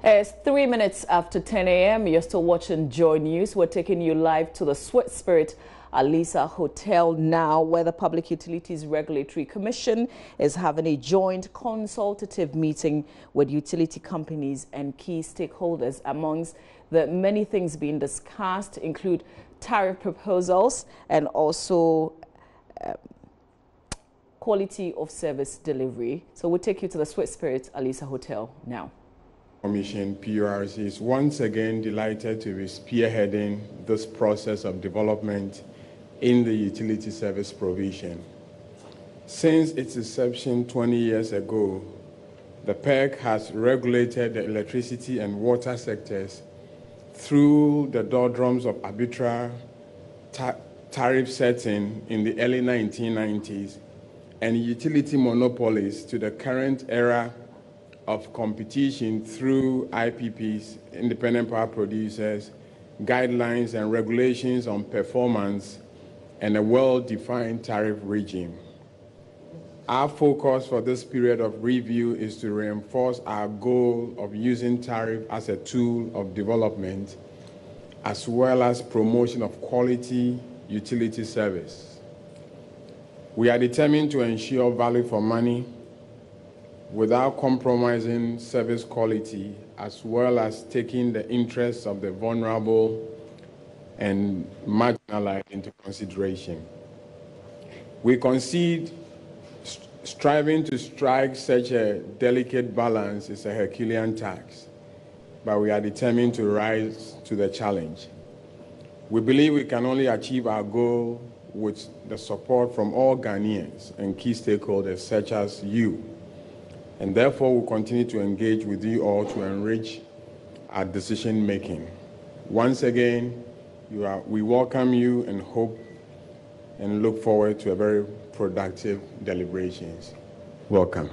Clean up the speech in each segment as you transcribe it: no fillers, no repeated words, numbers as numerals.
It's 3 minutes after 10 a.m. You're still watching Joy News. We're taking you live to the Sweet Spirit Alisa Hotel now, where the Public Utilities Regulatory Commission is having a joint consultative meeting with utility companies and key stakeholders. Amongst the many things being discussed include tariff proposals and also quality of service delivery. So we'll take you to the Sweet Spirit Alisa Hotel now. Commission PURC is once again delighted to be spearheading this process of development in the utility service provision. Since its inception 20 years ago, the PERC has regulated the electricity and water sectors through the doldrums of arbitrary tariff setting in the early 1990s and utility monopolies to the current era of competition through IPPs, independent power producers, guidelines and regulations on performance, and a well-defined tariff regime. Our focus for this period of review is to reinforce our goal of using tariff as a tool of development, as well as promotion of quality utility service. We are determined to ensure value for money without compromising service quality, as well as taking the interests of the vulnerable and marginalized into consideration. We concede striving to strike such a delicate balance is a Herculean task, but we are determined to rise to the challenge. We believe we can only achieve our goal with the support from all Ghanaians and key stakeholders such as you, and therefore we'll continue to engage with you all to enrich our decision making. Once again, we welcome you and hope and look forward to a very productive deliberations. Welcome.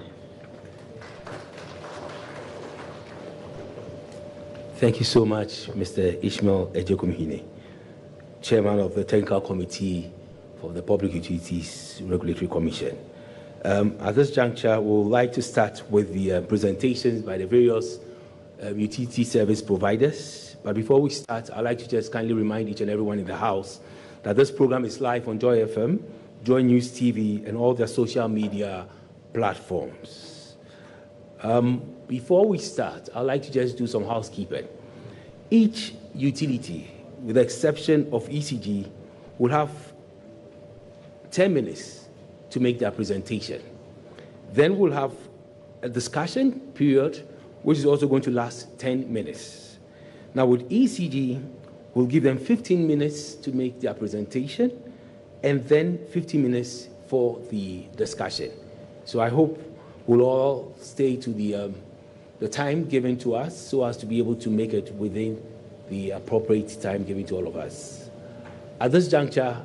Thank you so much, Mr. Ishmael Ejokumhine, Chairman of the Technical Committee for the Public Utilities Regulatory Commission. At this juncture, we would like to start with the presentations by the various utility service providers. But before we start, I'd like to just kindly remind each and everyone in the House that this program is live on Joy FM, Joy News TV, and all their social media platforms. Before we start, I'd like to just do some housekeeping. Each utility, with the exception of ECG, will have 10 minutes to make their presentation. Then we'll have a discussion period, which is also going to last 10 minutes. Now with ECG, we'll give them 15 minutes to make their presentation, and then 15 minutes for the discussion. So I hope we'll all stay to the time given to us so as to be able to make it within the appropriate time given to all of us. At this juncture,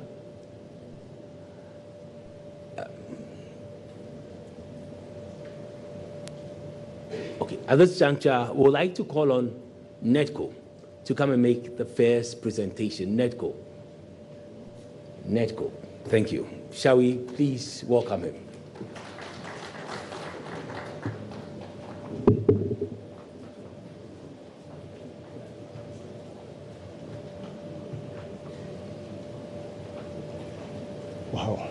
we would like to call on NEDCO to come and make the first presentation. NEDCO, thank you. Shall we please welcome him? Wow.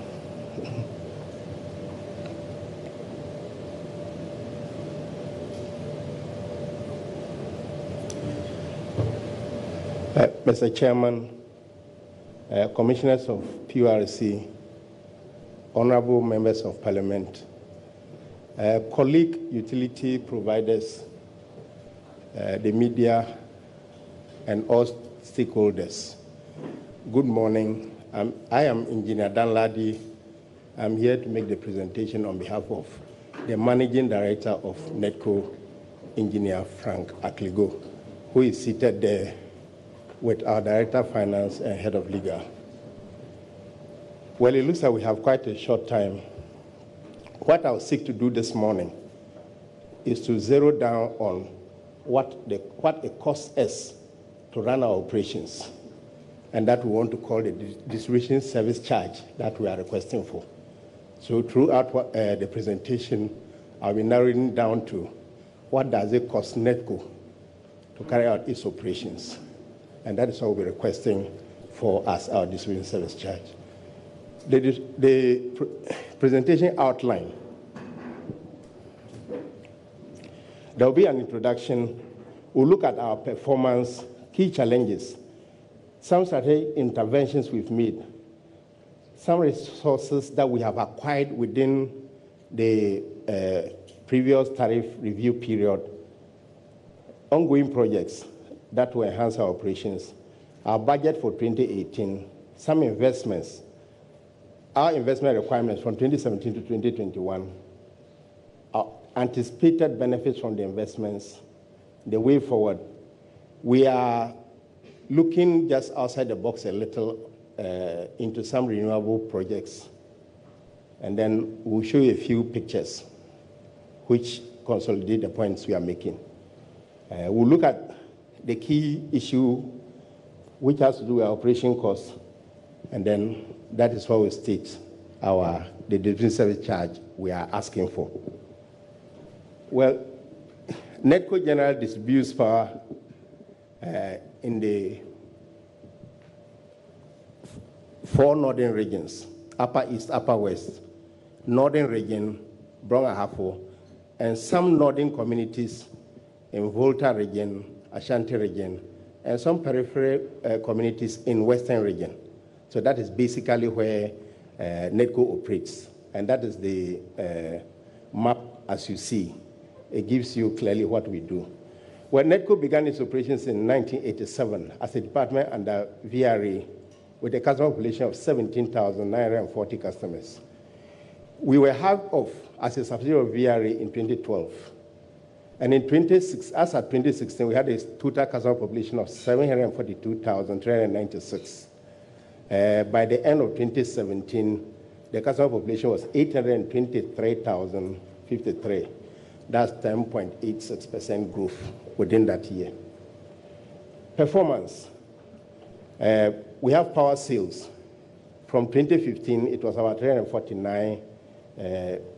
Mr. Chairman, Commissioners of PURC, Honorable Members of Parliament, colleague utility providers, the media, and all stakeholders, good morning. I am Engineer Dan Ladi. I'm here to make the presentation on behalf of the Managing Director of NEDCO, Engineer Frank Akligo, who is seated there with our Director of Finance and Head of Legal. Well, it looks like we have quite a short time. What I'll seek to do this morning is to zero down on what it costs us to run our operations, and that we want to call the distribution service charge that we are requesting for. So throughout the presentation, I'll be narrowing down to what does it cost NEDCO to carry out its operations. And that is what we're requesting for as our distribution service charge. The presentation outline. There will be an introduction. We'll look at our performance, key challenges, some strategic interventions we've made, some resources that we have acquired within the previous tariff review period, ongoing projects that will enhance our operations, our budget for 2018, some investments, our investment requirements from 2017 to 2021, our anticipated benefits from the investments, the way forward. We are looking just outside the box a little into some renewable projects, and then we'll show you a few pictures which consolidate the points we are making. We'll look at the key issue which has to do with our operation costs, and then that is what we state the distribution service charge we are asking for. Well, NEDCO generally distributes power in the 4 northern regions: Upper East, Upper West, Northern Region, Brong Ahafo, and some northern communities in Volta Region, Ashanti Region, and some peripheral communities in Western Region. So that is basically where NEDCO operates, and that is the map as you see. It gives you clearly what we do. When NEDCO began its operations in 1987 as a department under VRA with a customer population of 17,940 customers, we were half off as a subsidiary of VRA in 2012. And in 2016, we had a total customer population of 742,396. By the end of 2017, the customer population was 823,053. That's 10.86% growth within that year. Performance. We have power sales. From 2015, it was about 349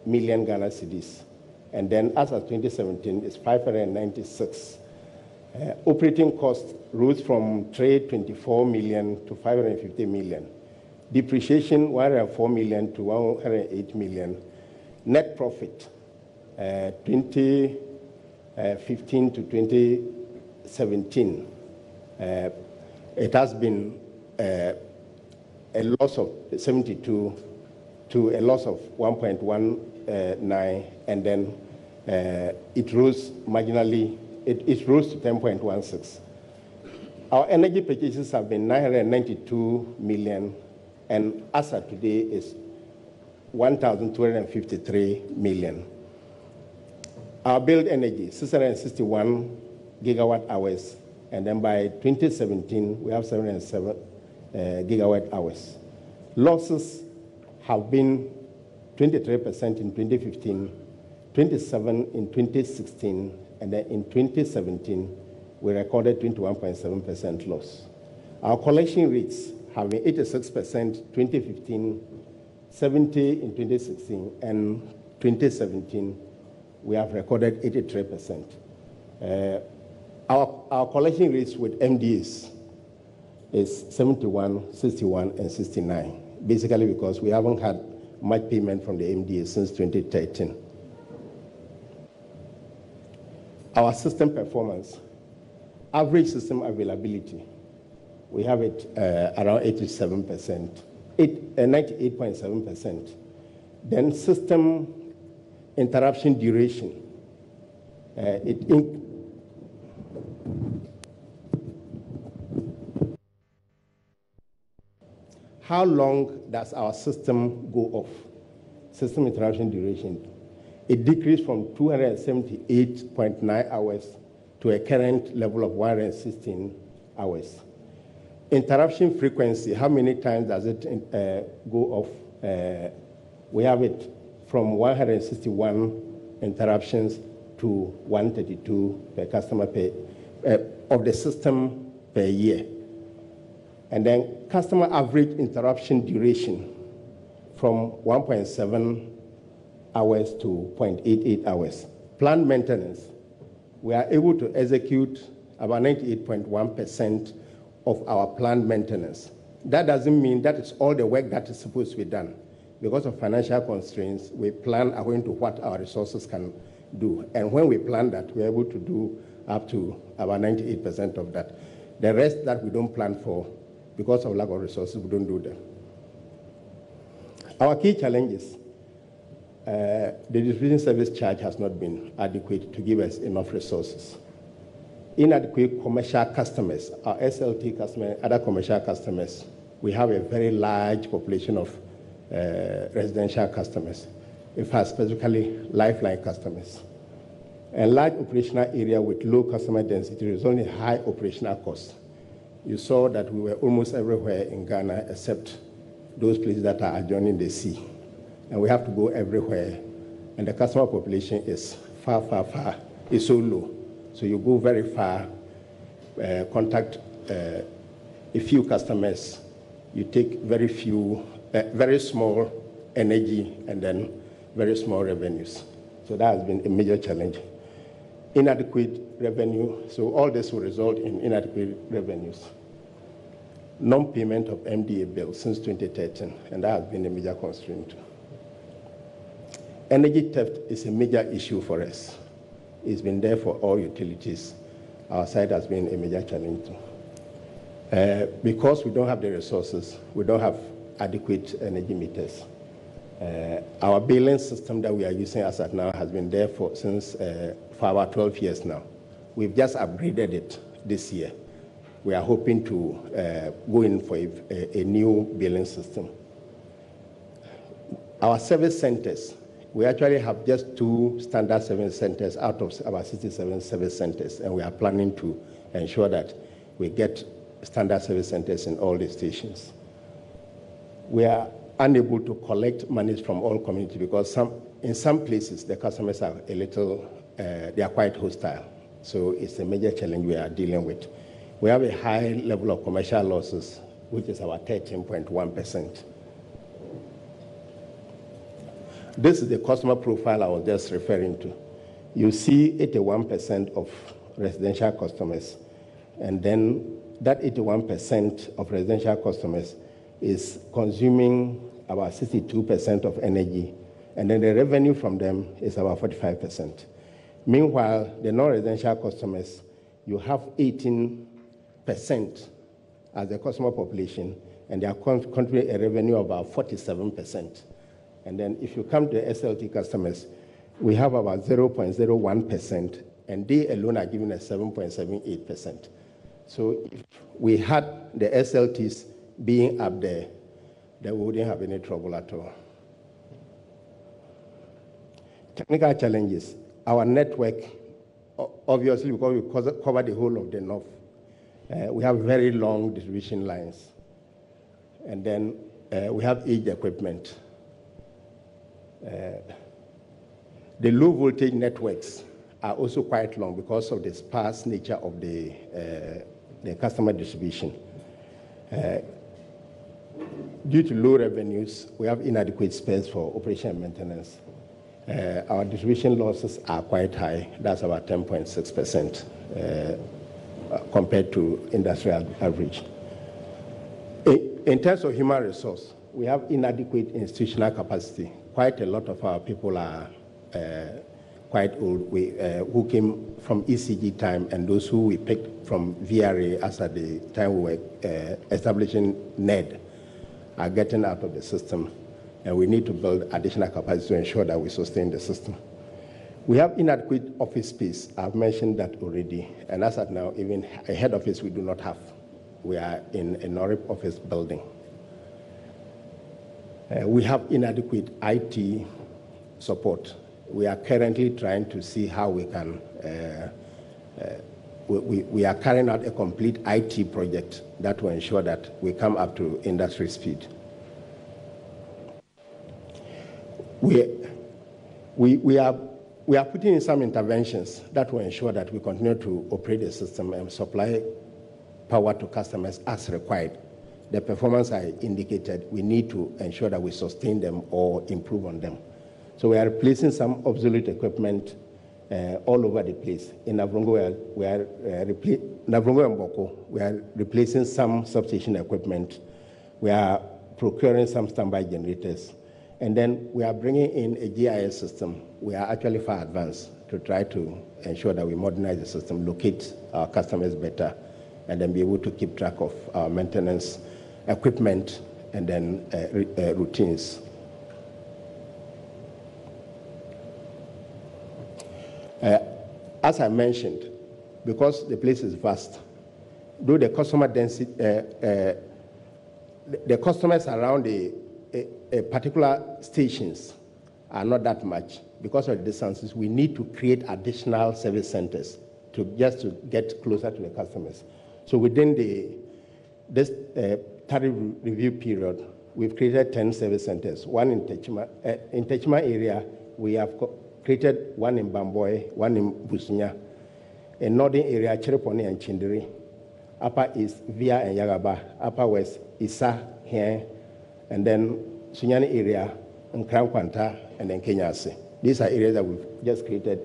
million Ghana cedis. And then as of 2017, it's 596. Operating costs rose from 324 million to 550 million. Depreciation, 104 million to 108 million. Net profit, 2015 to 2017, it has been a loss of 72 to a loss of 1.19, and then it rose marginally, it rose to 10.16. Our energy purchases have been 992 million, and as of today is 1,253 million. Our billed energy, 661 gigawatt hours, and then by 2017, we have 707 gigawatt hours. Losses have been 23% in 2015, 27% in 2016, and then in 2017, we recorded 21.7% loss. Our collection rates have been 86% 2015, 70% in 2016, and 2017, we have recorded 83%. Our collection rates with MDAs is 71, 61, and 69, basically because we haven't had much payment from the MDA since 2013. Our system performance, average system availability, we have it around 87%, 98.7%. Then system interruption duration, how long does our system go off? System interruption duration. It decreased from 278.9 hours to a current level of 116 hours. Interruption frequency, how many times does it go off? We have it from 161 interruptions to 132 per customer of the system per year. And then customer average interruption duration from 1.7 hours to 0.88 hours. Planned maintenance, we are able to execute about 98.1% of our planned maintenance. That doesn't mean that it's all the work that is supposed to be done. Because of financial constraints, we plan according to what our resources can do. And when we plan that, we're able to do up to about 98% of that. The rest that we don't plan for, because of lack of resources, we don't do them. Our key challenges, the distribution service charge has not been adequate to give us enough resources. Inadequate commercial customers, our SLT customers, other commercial customers, we have a very large population of residential customers, in fact, specifically lifeline customers. A large operational area with low customer density results in high operational costs. You saw that we were almost everywhere in Ghana except those places that are adjoining the sea. And we have to go everywhere. And the customer population is far, is so low. So you go very far, contact a few customers, you take very few, very small energy and then very small revenues. So that has been a major challenge. Inadequate revenue, so all this will result in inadequate revenues. Non-payment of MDA bills since 2013, and that has been a major constraint. Energy theft is a major issue for us. It's been there for all utilities. Our side has been a major challenge too. Because we don't have the resources, we don't have adequate energy meters. Our billing system that we are using as at now has been there for about 12 years now. We've just upgraded it this year. We are hoping to go in for a new billing system. Our service centers, we actually have just 2 standard service centers out of about 67 service centers, and we are planning to ensure that we get standard service centers in all the stations. We are unable to collect monies from all communities because in some places the customers are a little, they are quite hostile. So it's a major challenge we are dealing with. We have a high level of commercial losses, which is about 13.1%. This is the customer profile I was just referring to. You see 81% of residential customers, and then that 81% of residential customers is consuming about 62% of energy, and then the revenue from them is about 45%. Meanwhile, the non-residential customers, you have 18% as the customer population, and they are contributing a revenue of about 47%. And then if you come to the SLT customers, we have about 0.01%, and they alone are giving us 7.78%. So if we had the SLTs being up there, then we wouldn't have any trouble at all. Technical challenges. Our network, obviously, because we cover the whole of the north, we have very long distribution lines. And then we have aged equipment. The low voltage networks are also quite long because of the sparse nature of the customer distribution. Due to low revenues, we have inadequate space for operation and maintenance. Our distribution losses are quite high. That's about 10.6% compared to industrial average. In terms of human resource, we have inadequate institutional capacity. Quite a lot of our people are quite old, who came from ECG time, and those who we picked from VRA as at the time we were establishing NED are getting out of the system, and we need to build additional capacity to ensure that we sustain the system. We have inadequate office space. I've mentioned that already, and as at now, even a head office we do not have. We are in a NORIP office building. We have inadequate IT support. We are currently trying to see how we can, we are carrying out a complete IT project that will ensure that we come up to industry speed. We are putting in some interventions that will ensure that we continue to operate the system and supply power to customers as required. The performance I indicated, we need to ensure that we sustain them or improve on them. So we are replacing some obsolete equipment all over the place. In Navrongo, Navrongo and Boko, we are replacing some substation equipment. We are procuring some standby generators. And then we are bringing in a GIS system. We are actually far advanced to try to ensure that we modernize the system, locate our customers better, and then be able to keep track of our maintenance equipment and then routines. As I mentioned, because the place is vast, though the customer density, the customers around a particular stations are not that much. Because of the distances, we need to create additional service centers to get closer to the customers. So within this tariff review period, we've created 10 service centers. One in Techima. In Techima area, we have created one in Bamboy, one in Busunya. In northern area, Chereponi and Chindiri. Upper East, Via and Yagaba. Upper West, Isa here. And then Sunyani area, and Crown Kwanta, and then Kenyase. These are areas that we've just created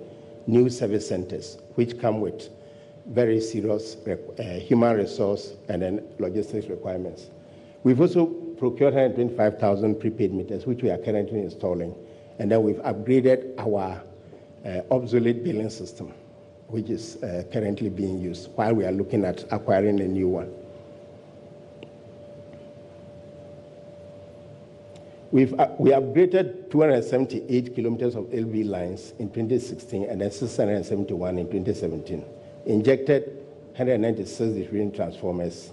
new service centers, which come with very serious human resource and then logistics requirements. We've also procured 125,000 prepaid meters, which we are currently installing. And then we've upgraded our obsolete billing system, which is currently being used, while we are looking at acquiring a new one. We upgraded 278 kilometers of LV lines in 2016 and then 671 in 2017. Injected 196 distribution transformers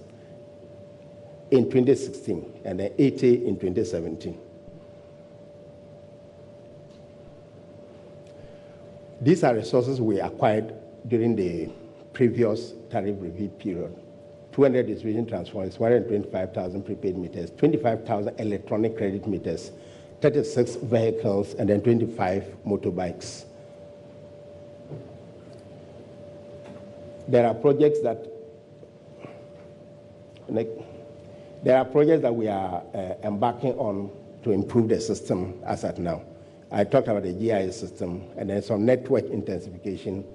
in 2016 and then 80 in 2017. These are resources we acquired during the previous tariff review period. 200 distribution transformers, 125,000 prepaid meters, 25,000 electronic credit meters, 36 vehicles, and then 25 motorbikes. There are projects that we are embarking on to improve the system as at now. I talked about the GIS system, and then some network intensification.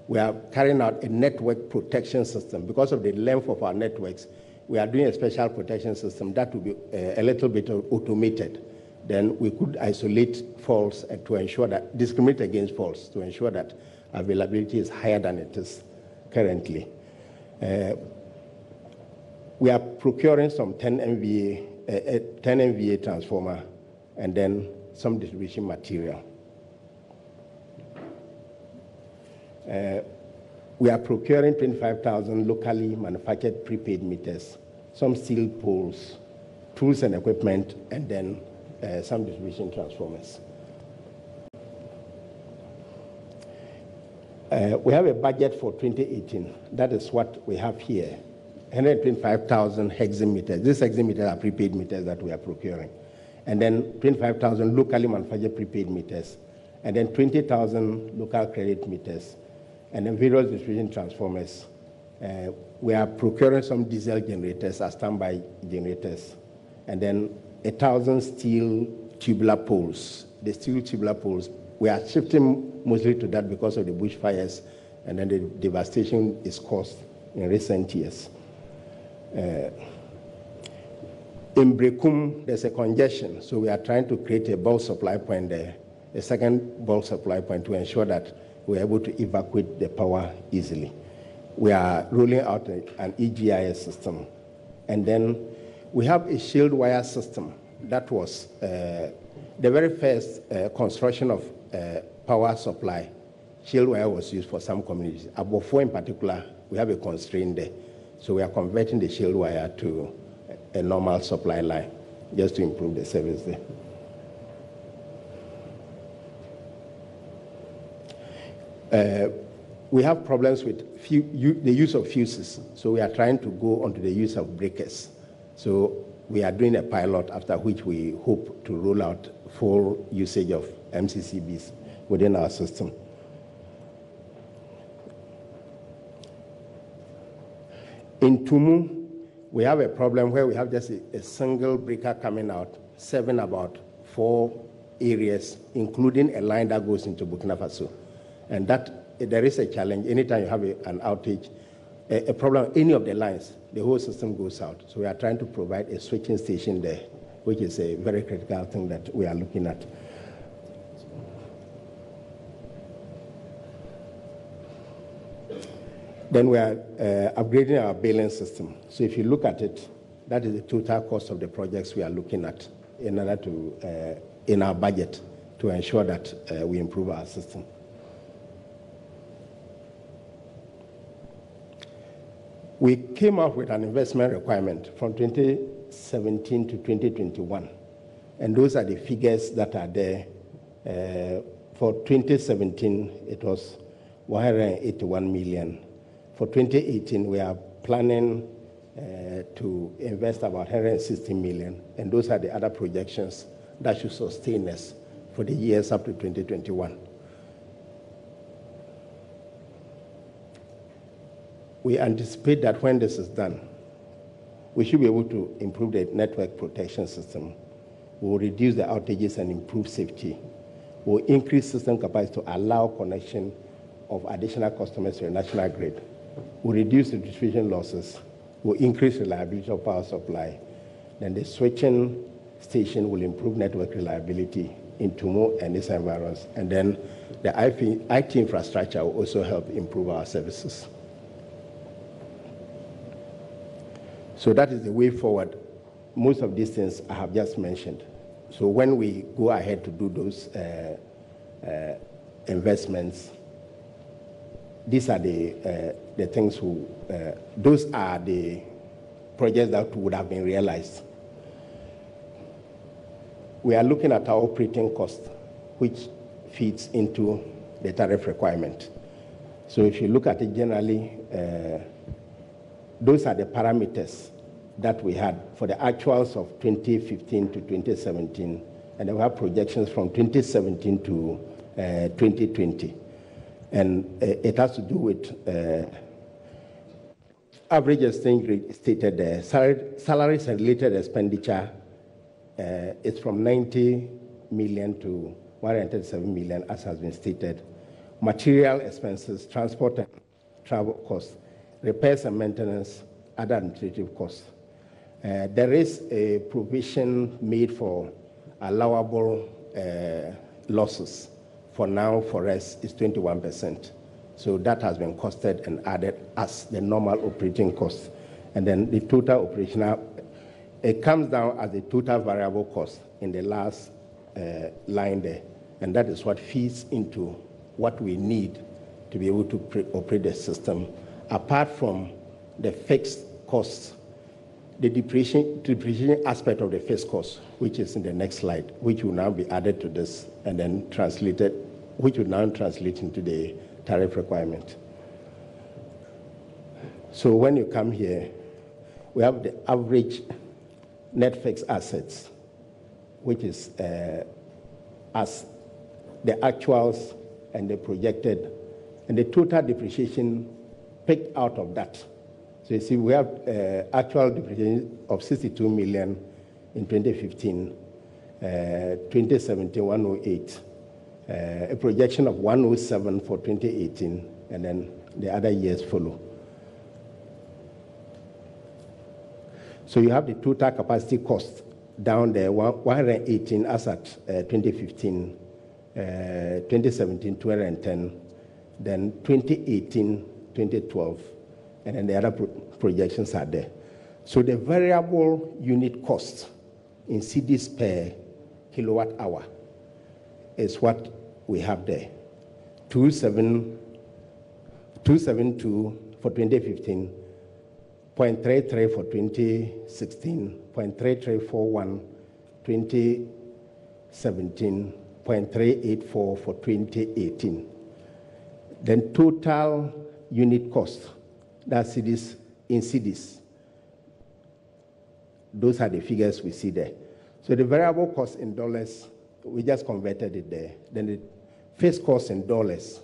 We are carrying out a network protection system. Because of the length of our networks, we are doing a special protection system that will be a little bit automated. Then we could isolate faults to ensure that, discriminate against faults, to ensure that availability is higher than it is currently. We are procuring some 10 MVA transformer and then some distribution material. We are procuring 25,000 locally manufactured prepaid meters, some steel poles, tools and equipment, and then some distribution transformers. We have a budget for 2018. That is what we have here. 125,000 hexameters. These hexameters are prepaid meters that we are procuring. And then 25,000 locally manufactured prepaid meters. And then 20,000 local credit meters. And then various distribution transformers. We are procuring some diesel generators as standby generators. And then 1,000 steel tubular poles. The steel tubular poles, we are shifting mostly to that because of the bushfires and then the devastation is caused in recent years. In Brekum, there's a congestion, so we are trying to create a bulk supply point there, a second bulk supply point to ensure that we're able to evacuate the power easily. We are rolling out an EGIS system. And then we have a shield wire system that was the very first construction of power supply. Shield wire was used for some communities. Abofo in particular, we have a constraint there. So we are converting the shield wire to a normal supply line just to improve the service there. We have problems with the use of fuses. So we are trying to go onto the use of breakers. So we are doing a pilot after which we hope to roll out full usage of MCCBs within our system. In Tumu, we have a problem where we have just a single breaker coming out, serving about 4 areas, including a line that goes into Burkina Faso. And that there is a challenge. Anytime you have an outage, a problem, any of the lines, the whole system goes out. So we are trying to provide a switching station there, which is a very critical thing that we are looking at. Then we are upgrading our billing system. So if you look at it, that is the total cost of the projects we are looking at in order to, in our budget, to ensure that we improve our system. We came up with an investment requirement from 2017 to 2021. And those are the figures that are there. For 2017, it was 181 million. For 2018, we are planning to invest about 160 million. And those are the other projections that should sustain us for the years up to 2021. We anticipate that when this is done, we should be able to improve the network protection system. We will reduce the outages and improve safety. We will increase system capacity to allow connection of additional customers to the national grid. We will reduce the distribution losses. We will increase reliability of power supply. Then the switching station will improve network reliability in Tumo and its environs. And then the IT infrastructure will also help improve our services. So that is the way forward. Most of these things I have just mentioned. So when we go ahead to do those investments, these are the things those are the projects that would have been realized. We are looking at our operating cost, which feeds into the tariff requirement. So if you look at it generally, those are the parameters that we had for the actuals of 2015 to 2017, and then we have projections from 2017 to 2020. And it has to do with average exchange rate stated there. Salaries and related expenditure is from 90 million to 137 million, as has been stated. Material expenses, transport and travel costs, repairs and maintenance, other administrative costs. There is a provision made for allowable losses. For now, for us, it's 21%. So that has been costed and added as the normal operating cost. And then the total operational, it comes down as the total variable cost in the last line there. And that is what feeds into what we need to be able to operate the system. Apart from the fixed costs, the depreciation aspect of the fixed cost, which is in the next slide, which will now be added to this and then translated, which will now translate into the tariff requirement. So when you come here, we have the average net fixed assets, which is as the actuals and the projected, and the total depreciation picked out of that. So you see, we have actual depreciation of 62 million in 2015, 2017, 108, a projection of 107 for 2018, and then the other years follow. So you have the total capacity cost down there, 118 as at 2015, 2017, 210, then 2018, 2012, and then the other projections are there. So the variable unit cost in cedis per kilowatt hour is what we have there. 272 for 2015, 0.33 for 2016, 0.3341 2017, 0.384 for 2018. Then total unit cost, that's cedis in cedis. Those are the figures we see there. So the variable cost in dollars, we just converted it there. Then the fixed cost in dollars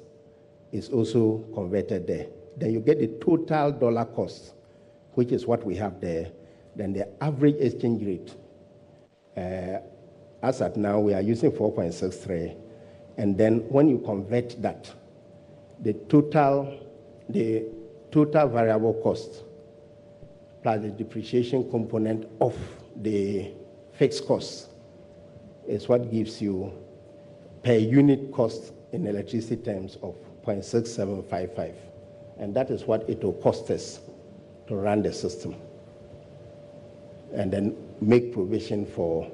is also converted there. Then you get the total dollar cost, which is what we have there. Then the average exchange rate. As at now, we are using 4.63. And then when you convert that the total variable cost plus the depreciation component of the fixed costs is what gives you per unit cost in electricity terms of 0.6755. And that is what it will cost us to run the system. And then making provision for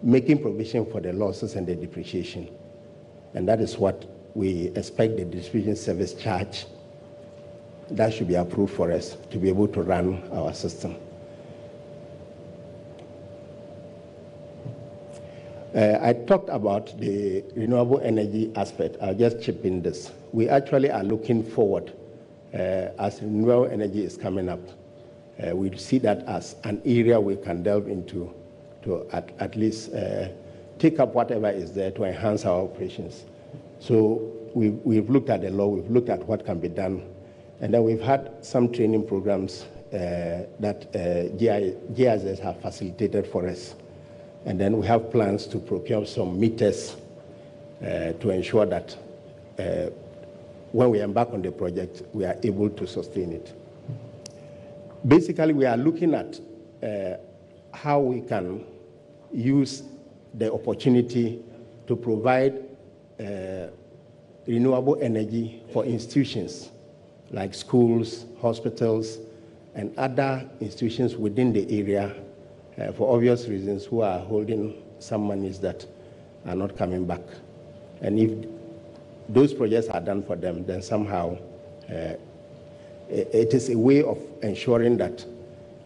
the losses and the depreciation. And that is what we expect the distribution service charge that should be approved for us to be able to run our system. I talked about the renewable energy aspect. I'll just chip in this. We actually are looking forward as renewable energy is coming up. We see that as an area we can delve into to at least take up whatever is there to enhance our operations. So we've looked at the law, we've looked at what can be done, and then we've had some training programs that GIS have facilitated for us. And then we have plans to procure some meters to ensure that when we embark on the project, we are able to sustain it. Basically, we are looking at how we can use the opportunity to provide renewable energy for institutions like schools, hospitals, and other institutions within the area for obvious reasons who are holding some monies that are not coming back. And if those projects are done for them, then somehow it is a way of ensuring that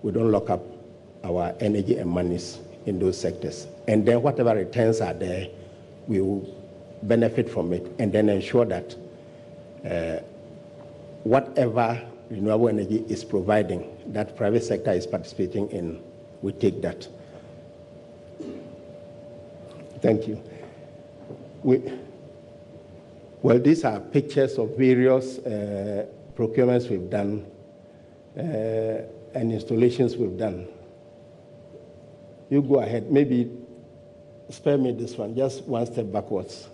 we don't lock up our energy and monies in those sectors. And then whatever returns are there, we will benefit from it and then ensure that whatever renewable energy is providing, that private sector is participating in, we take that. Thank you. Well, these are pictures of various procurements we've done and installations we've done. You go ahead. Maybe spare me this one, just one step backwards.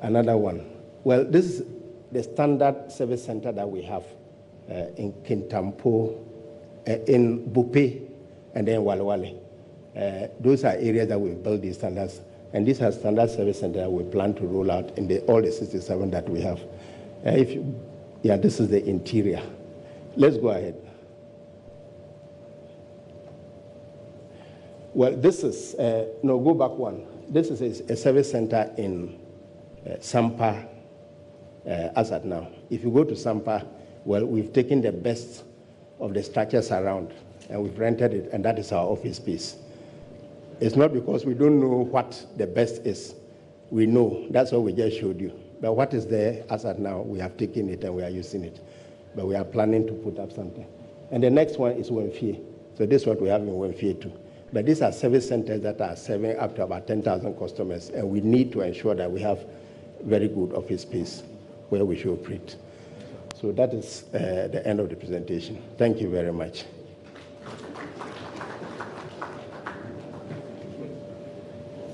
Another one. Well, this is the standard service center that we have in Kintampo, in Bupe, and then Walewale. Those are areas that we've built these standards. And these are standard service centers that we plan to roll out in all the 67 that we have. This is the interior. Let's go ahead. Well, this is, go back one. This is a service center in Sampa as at now. If you go to Sampa, well, we've taken the best of the structures around and we've rented it, and that is our office space. It's not because we don't know what the best is. We know. That's what we just showed you. But what is there as at now, we have taken it and we are using it. But we are planning to put up something. And the next one is Wemfie. So this is what we have in Wemfie too. But these are service centers that are serving up to about 10,000 customers, and we need to ensure that we have very good office space where we should operate. So that is the end of the presentation. Thank you very much.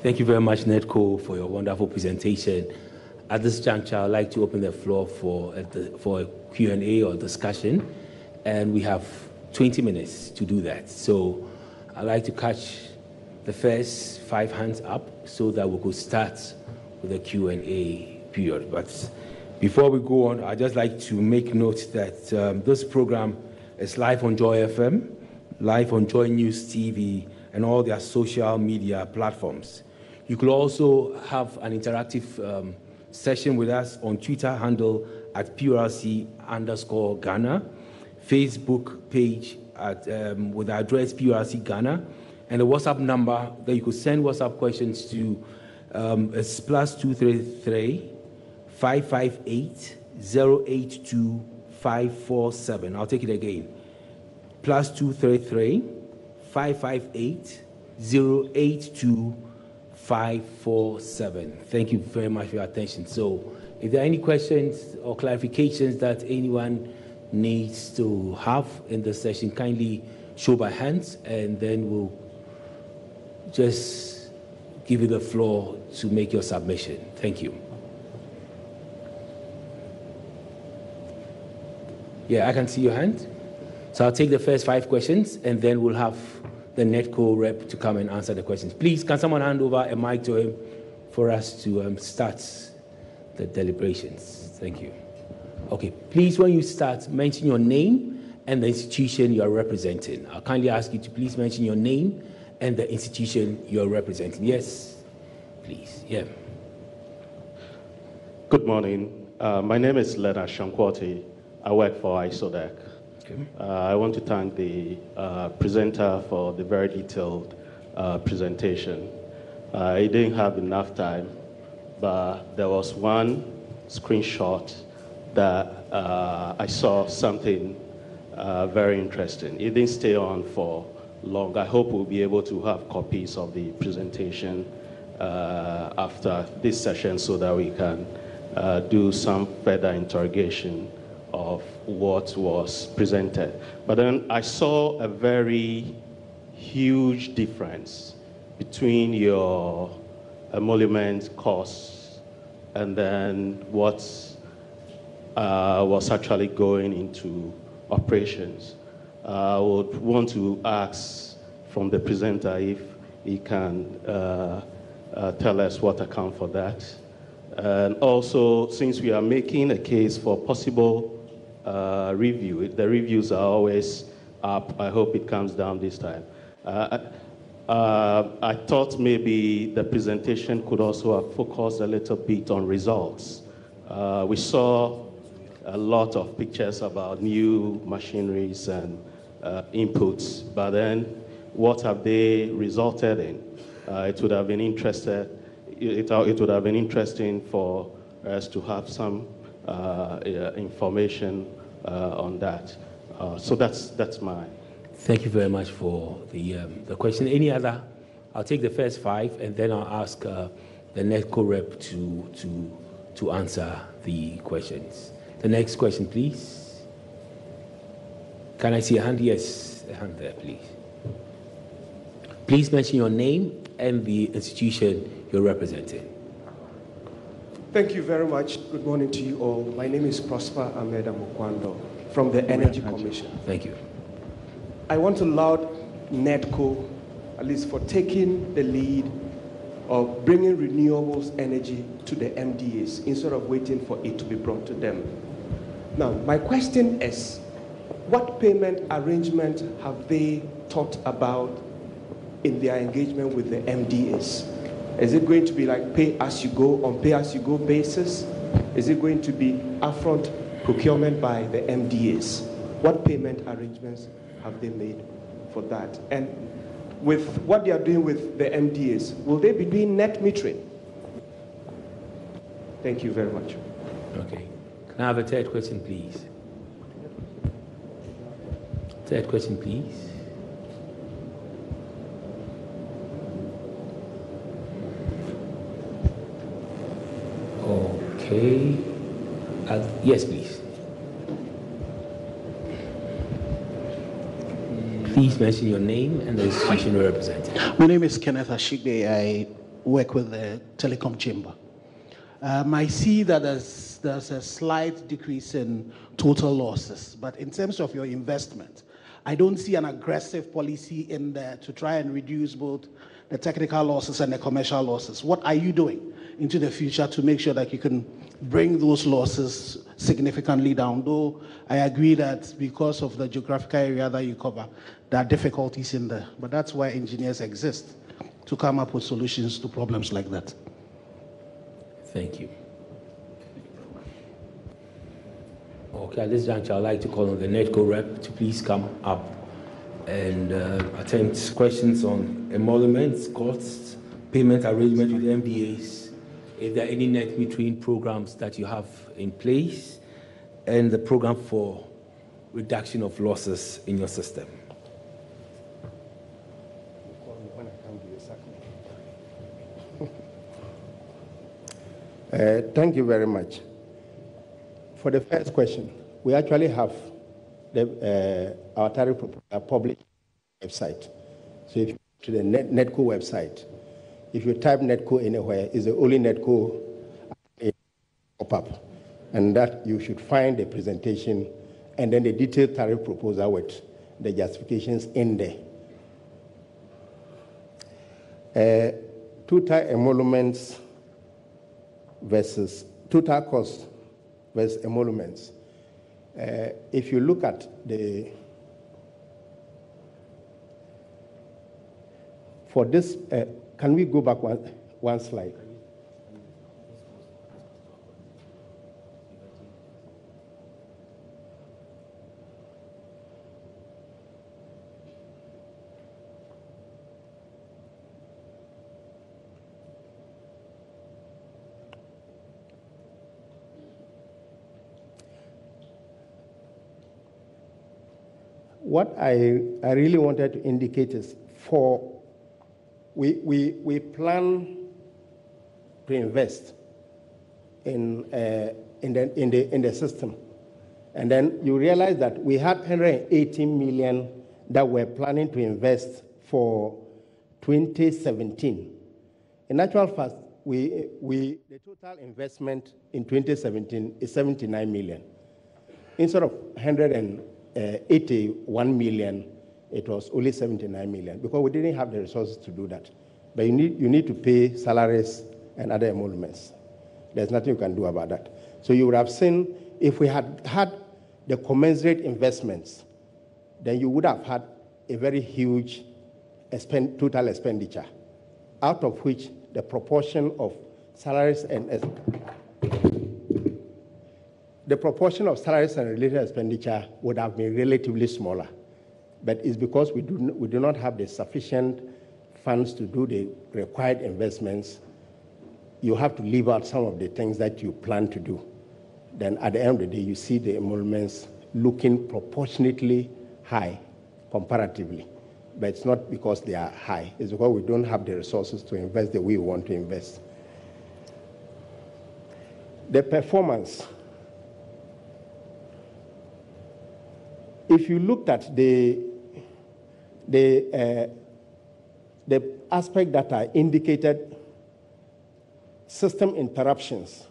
Thank you very much, Nedco, for your wonderful presentation. At this juncture, I'd like to open the floor for a Q&A or discussion, and we have 20 minutes to do that. So I'd like to catch the first 5 hands up so that we could start with the Q&A period. But before we go on, I'd just like to make note that this program is live on Joy FM, live on Joy News TV, and all their social media platforms. You could also have an interactive session with us on Twitter handle at PURC_Ghana, Facebook page at with the address PURC Ghana, and the WhatsApp number that you could send WhatsApp questions to is +233 558 082 547. I'll take it again. +233 558 082 547. Thank you very much for your attention. So if there are any questions or clarifications that anyone needs to have in the session, kindly show by hands, and then we'll just give you the floor to make your submission. Thank you. Yeah, I can see your hand. So I'll take the first 5 questions, and then we'll have the NEDCO rep to come and answer the questions. Please, can someone hand over a mic to him for us to start the deliberations? Thank you. Okay, please, when you start, mention your name and the institution you are representing. I'll kindly ask you to please mention your name and the institution you're representing. Yes, please. Yeah. Good morning. My name is Leonard Shankwati. I work for ISODEC. Okay. I want to thank the presenter for the very detailed presentation. I didn't have enough time, but there was one screenshot that I saw something very interesting. It didn't stay on for long. I hope we'll be able to have copies of the presentation after this session so that we can do some further interrogation of what was presented. But then I saw a very huge difference between your emolument costs and then what was actually going into operations. I would want to ask from the presenter if he can tell us what account for that. And also, since we are making a case for possible review, the reviews are always up. I hope it comes down this time. I thought maybe the presentation could also have focused a little bit on results. We saw a lot of pictures about new machineries and inputs, but then what have they resulted in? It would have been it would have been interesting for us to have some information on that. So that's my. Thank you very much for the question. Any other? I'll take the first 5, and then I'll ask the NEDCO rep to answer the questions. The next question, please. Can I see a hand? Yes, a hand there, please. Please mention your name and the institution you're representing. Thank you very much. Good morning to you all. My name is Prosper Ahmed Amokwando from the Energy Commission. Thank you. I want to laud NEDCO, at least for taking the lead of bringing renewables energy to the MDAs instead of waiting for it to be brought to them. Now, my question is, what payment arrangement have they thought about in their engagement with the MDAs? Is it going to be like pay as you go, on pay as you go basis? Is it going to be upfront procurement by the MDAs? What payment arrangements have they made for that? And with what they are doing with the MDAs, will they be doing net metering? Thank you very much. Okay. Can I have a third question, please? Third question, please. Okay. Yes, please. Please mention your name and the institution you're representing. My name is Kenneth Ashigbe. I work with the Telecom Chamber. I see that there's a slight decrease in total losses, but in terms of your investment, I don't see an aggressive policy in there to try and reduce both the technical losses and the commercial losses. What are you doing into the future to make sure that you can bring those losses significantly down? Though I agree that because of the geographical area that you cover, there are difficulties in there, but that's why engineers exist, to come up with solutions to problems like that. Thank you. Okay, at this juncture, I'd like to call on the NEDCO rep to please come up and attempt questions on emoluments, costs, payment arrangement with MDAs, if there are any net metering programs that you have in place, and the program for reduction of losses in your system. Thank you very much. For the first question, we actually have our tariff public website. So if you go to the NEDCO website, if you type NEDCO anywhere, it's the only NEDCO pop up, and that you should find the presentation and then the detailed tariff proposal with the justifications in there. Total emoluments versus total cost versus emoluments. If you look at for this, can we go back one slide? What I really wanted to indicate is we plan to invest in the system, and then you realize that we had 180 million that we're planning to invest for 2017. In actual fact, the total investment in 2017 is 79 million. Instead of 181 million, it was only 79 million because we didn't have the resources to do that. But you need to pay salaries and other emoluments. There's nothing you can do about that. So you would have seen if we had had the commensurate investments, then you would have had a very huge total expenditure, out of which the proportion of salaries and related expenditure would have been relatively smaller. But it's because we do not have the sufficient funds to do the required investments. You have to leave out some of the things that you plan to do. Then at the end of the day, you see the emoluments looking proportionately high comparatively. But it's not because they are high. It's because we don't have the resources to invest the way we want to invest. The performance. If you looked at the aspect that are indicated, system interruptions.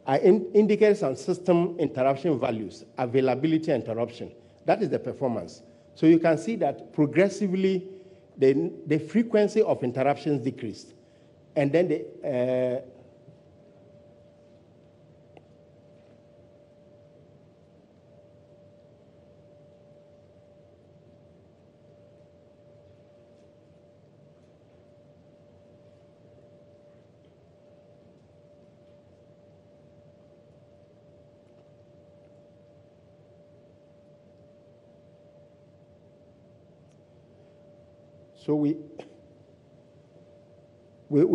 I indicated some system interruption values, availability interruption. That is the performance. So you can see that progressively the frequency of interruptions decreased. And then So we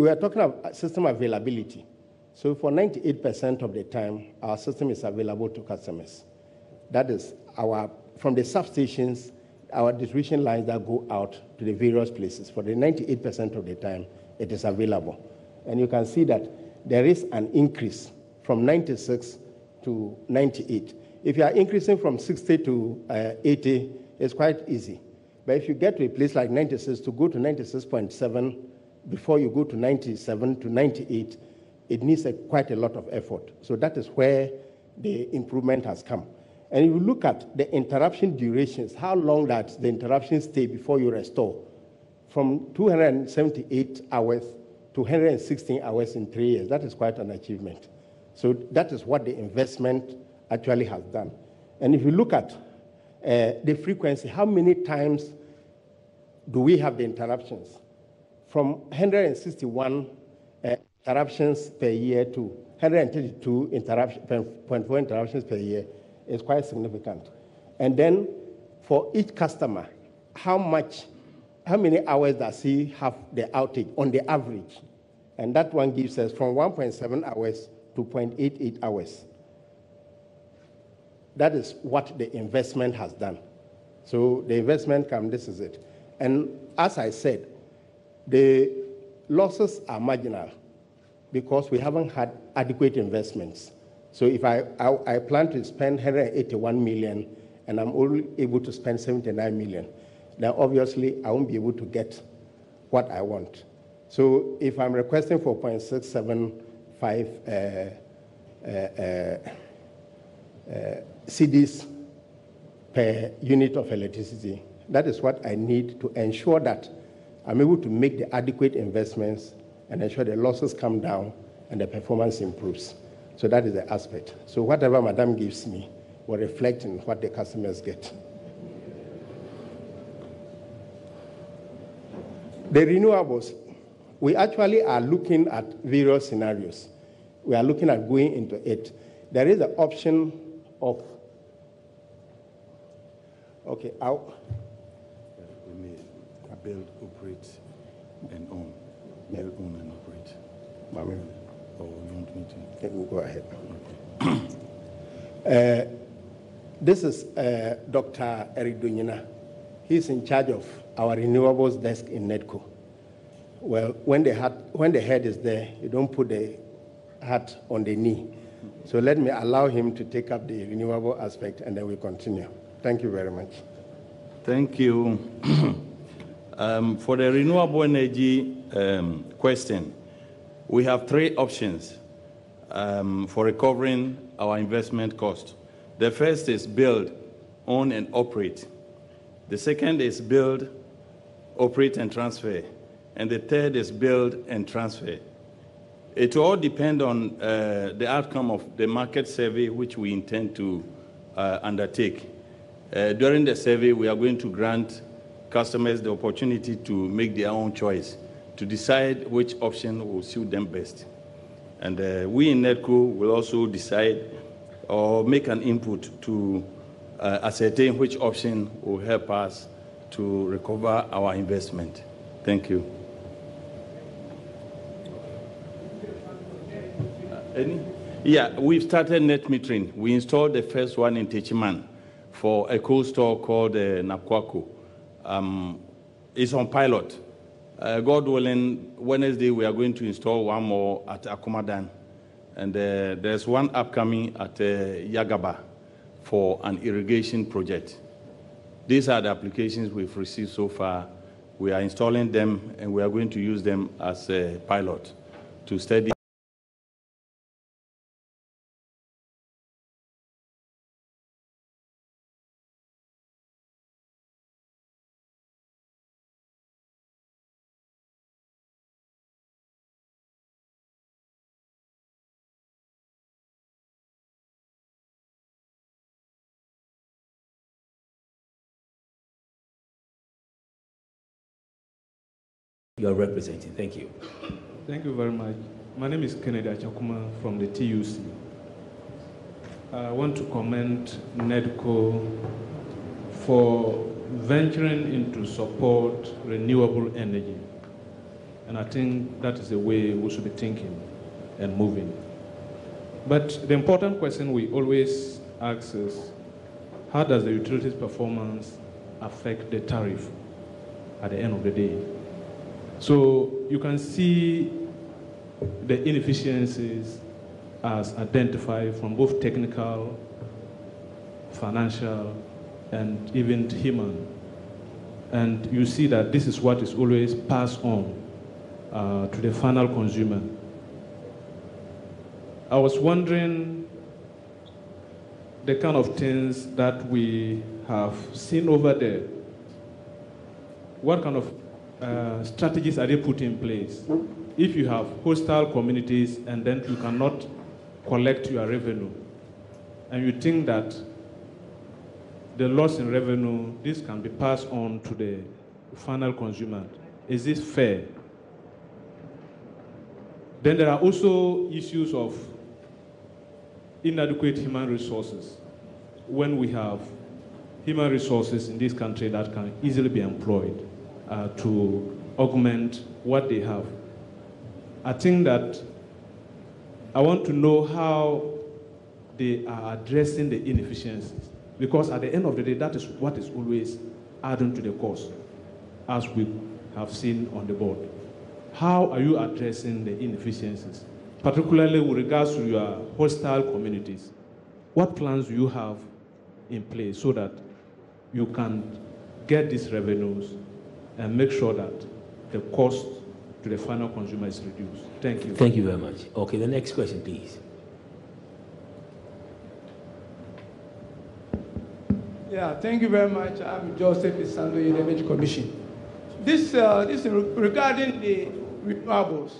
are talking about system availability. So for 98% of the time, our system is available to customers. That is from the substations, our distribution lines that go out to the various places. For the 98% of the time, it is available. And you can see that there is an increase from 96 to 98. If you are increasing from 60 to 80, it's quite easy. But if you get to a place like 96, to go to 96.7 before you go to 97 to 98, it needs quite a lot of effort. So that is where the improvement has come. And if you look at the interruption durations, how long that the interruptions stay before you restore, from 278 hours to 116 hours in 3 years, that is quite an achievement. So that is what the investment actually has done. And if you look at the frequency, how many times do we have the interruptions? From 161 interruptions per year to 132 0.4 interruptions per year is quite significant. And then for each customer, how many hours does he have the outage on the average? And that one gives us from 1.7 hours to 0.88 hours. That is what the investment has done. So the investment this is it. And as I said, the losses are marginal because we haven't had adequate investments. So if I plan to spend 181 million and I'm only able to spend 79 million, then obviously I won't be able to get what I want. So if I'm requesting for 0.675 cedis per unit of electricity, that is what I need to ensure that I'm able to make the adequate investments and ensure the losses come down and the performance improves. So that is the aspect. So whatever Madam gives me will reflect in what the customers get. The renewables, we actually are looking at various scenarios. We are looking at going into it. There is the option of, okay, out. We may build, operate, and own. Build, own, and operate. Mami. Or you want me to? We'll go ahead. Okay. This is Dr. Eric Dunyina. He's in charge of our renewables desk in NEDCO. Well, when the head is there, you don't put the hat on the knee. So let me allow him to take up the renewable aspect, and then we continue. Thank you very much. Thank you. For the renewable energy question, we have three options for recovering our investment cost. The first is build, own, and operate. The second is build, operate, and transfer. And the third is build and transfer. It all depends on the outcome of the market survey, which we intend to undertake. During the survey, we are going to grant customers the opportunity to make their own choice, to decide which option will suit them best. And we in NEDCO will also decide or make an input to ascertain which option will help us to recover our investment. Thank you. Any? Yeah, we've started net metering. We installed the first one in Techiman for a cold store called Nakwako. It's on pilot. God willing, Wednesday we are going to install one more at Akumadan. And there's one upcoming at Yagaba for an irrigation project. These are the applications we've received so far. We are installing them, and we are going to use them as a pilot to study. You are representing. Thank you. Thank you very much. My name is Kennedy Achakuma from the TUC. I want to commend NEDCO for venturing into support renewable energy. And I think that is the way we should be thinking and moving. But the important question we always ask is, how does the utilities performance affect the tariff at the end of the day? So you can see the inefficiencies as identified from both technical, financial, and even human. And you see that this is what is always passed on to the final consumer. I was wondering the kind of things that we have seen over there. What kind of strategies are they put in place? If you have hostile communities and then you cannot collect your revenue, and you think that the loss in revenue, this can be passed on to the final consumer, is this fair? Then there are also issues of inadequate human resources. When we have human resources in this country that can easily be employed to augment what they have. I think that I want to know how they are addressing the inefficiencies, because at the end of the day, that is what is always adding to the cost, as we have seen on the board. How are you addressing the inefficiencies, particularly with regards to your hostile communities? What plans do you have in place so that you can get these revenues and make sure that the cost to the final consumer is reduced. Thank you. Thank you very much. Okay, the next question, please. Yeah, thank you very much. I'm Joseph Isando, the Energy Commission. This is regarding the renewables.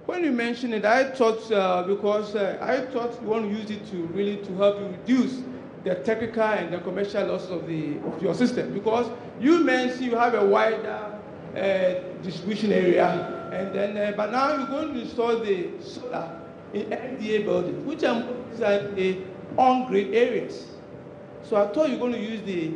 When you mentioned it, I thought because I thought you want to use it to really to help you reduce the technical and the commercial losses of your system, because you mentioned you have a wider distribution area, and then but now you're going to install the solar in MDA buildings, which are the on-grid areas. So I thought you're going to use the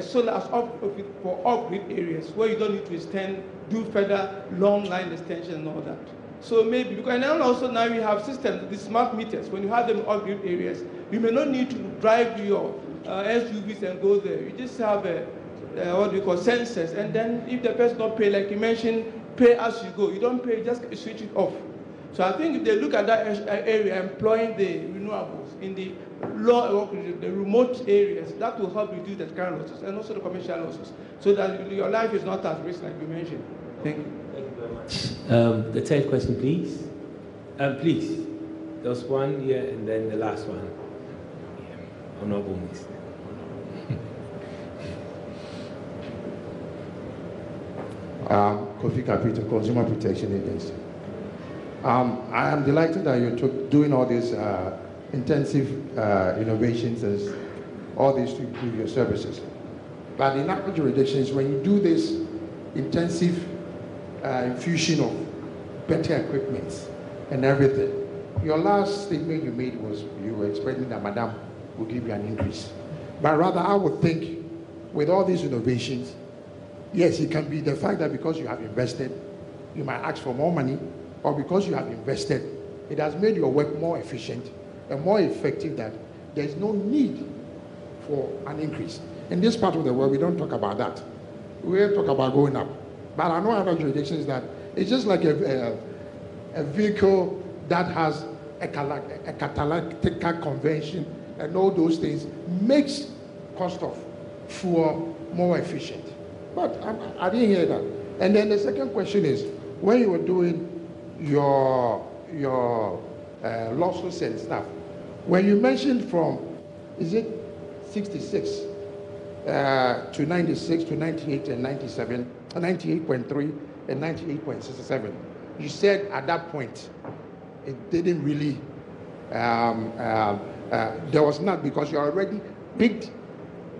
solar as for off-grid areas where you don't need to do further long line extension and all that. So maybe, because now also now we have systems, the smart meters, when you have them in off-grid areas, you may not need to drive your SUVs and go there. You just have what we call sensors, and then if the person don't pay, like you mentioned, pay as you go. You don't pay, just switch it off. So I think if they look at that area, employing the renewables in the the remote areas, that will help reduce the current losses and also the commercial losses, so that your life is not at risk, like you mentioned. Thank you. Thank you very much. The third question, please. Please. There was one here, and then the last one. Yeah. Honorable Minister. Kofi Kapito, Consumer Protection Agency. I am delighted that you're doing all these intensive innovations and all these to improve your services. But in our jurisdictions, when you do this intensive infusion of better equipment and everything, your last statement you made was you were expecting that Madam will give you an increase. But rather, I would think with all these innovations, yes, it can be the fact that because you have invested, you might ask for more money, or because you have invested, it has made your work more efficient and more effective, that there's no need for an increase. In this part of the world, we don't talk about that. We talk about going up. But I know other jurisdictions that it's just like a vehicle that has a catalytic conversion and all those things makes cost of fuel more efficient. But I didn't hear that. And then the second question is, when you were doing your losses and stuff, when you mentioned from, is it 66 to 96 to 98 and 97, 98.3 and 98.67, you said at that point it didn't really, there was not, because you're already picked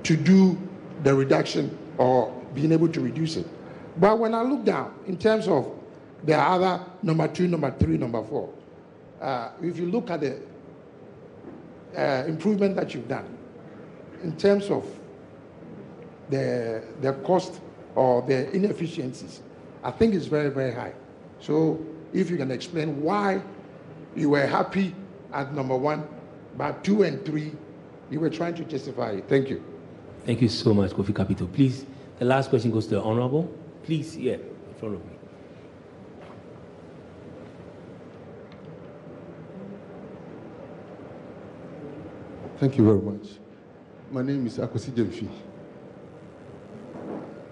to do the reduction or being able to reduce it. But when I look down in terms of the other number 2, number 3, number 4, if you look at the improvement that you've done in terms of the cost or the inefficiencies, I think it's very, very high. So if you can explain why you were happy at number 1, but 2 and 3, you were trying to justify it. Thank you. Thank you so much, Kofi Kapito. Please, the last question goes to the Honorable. Please, yeah, in front of me. Thank you very much. My name is Akosi Jemfi,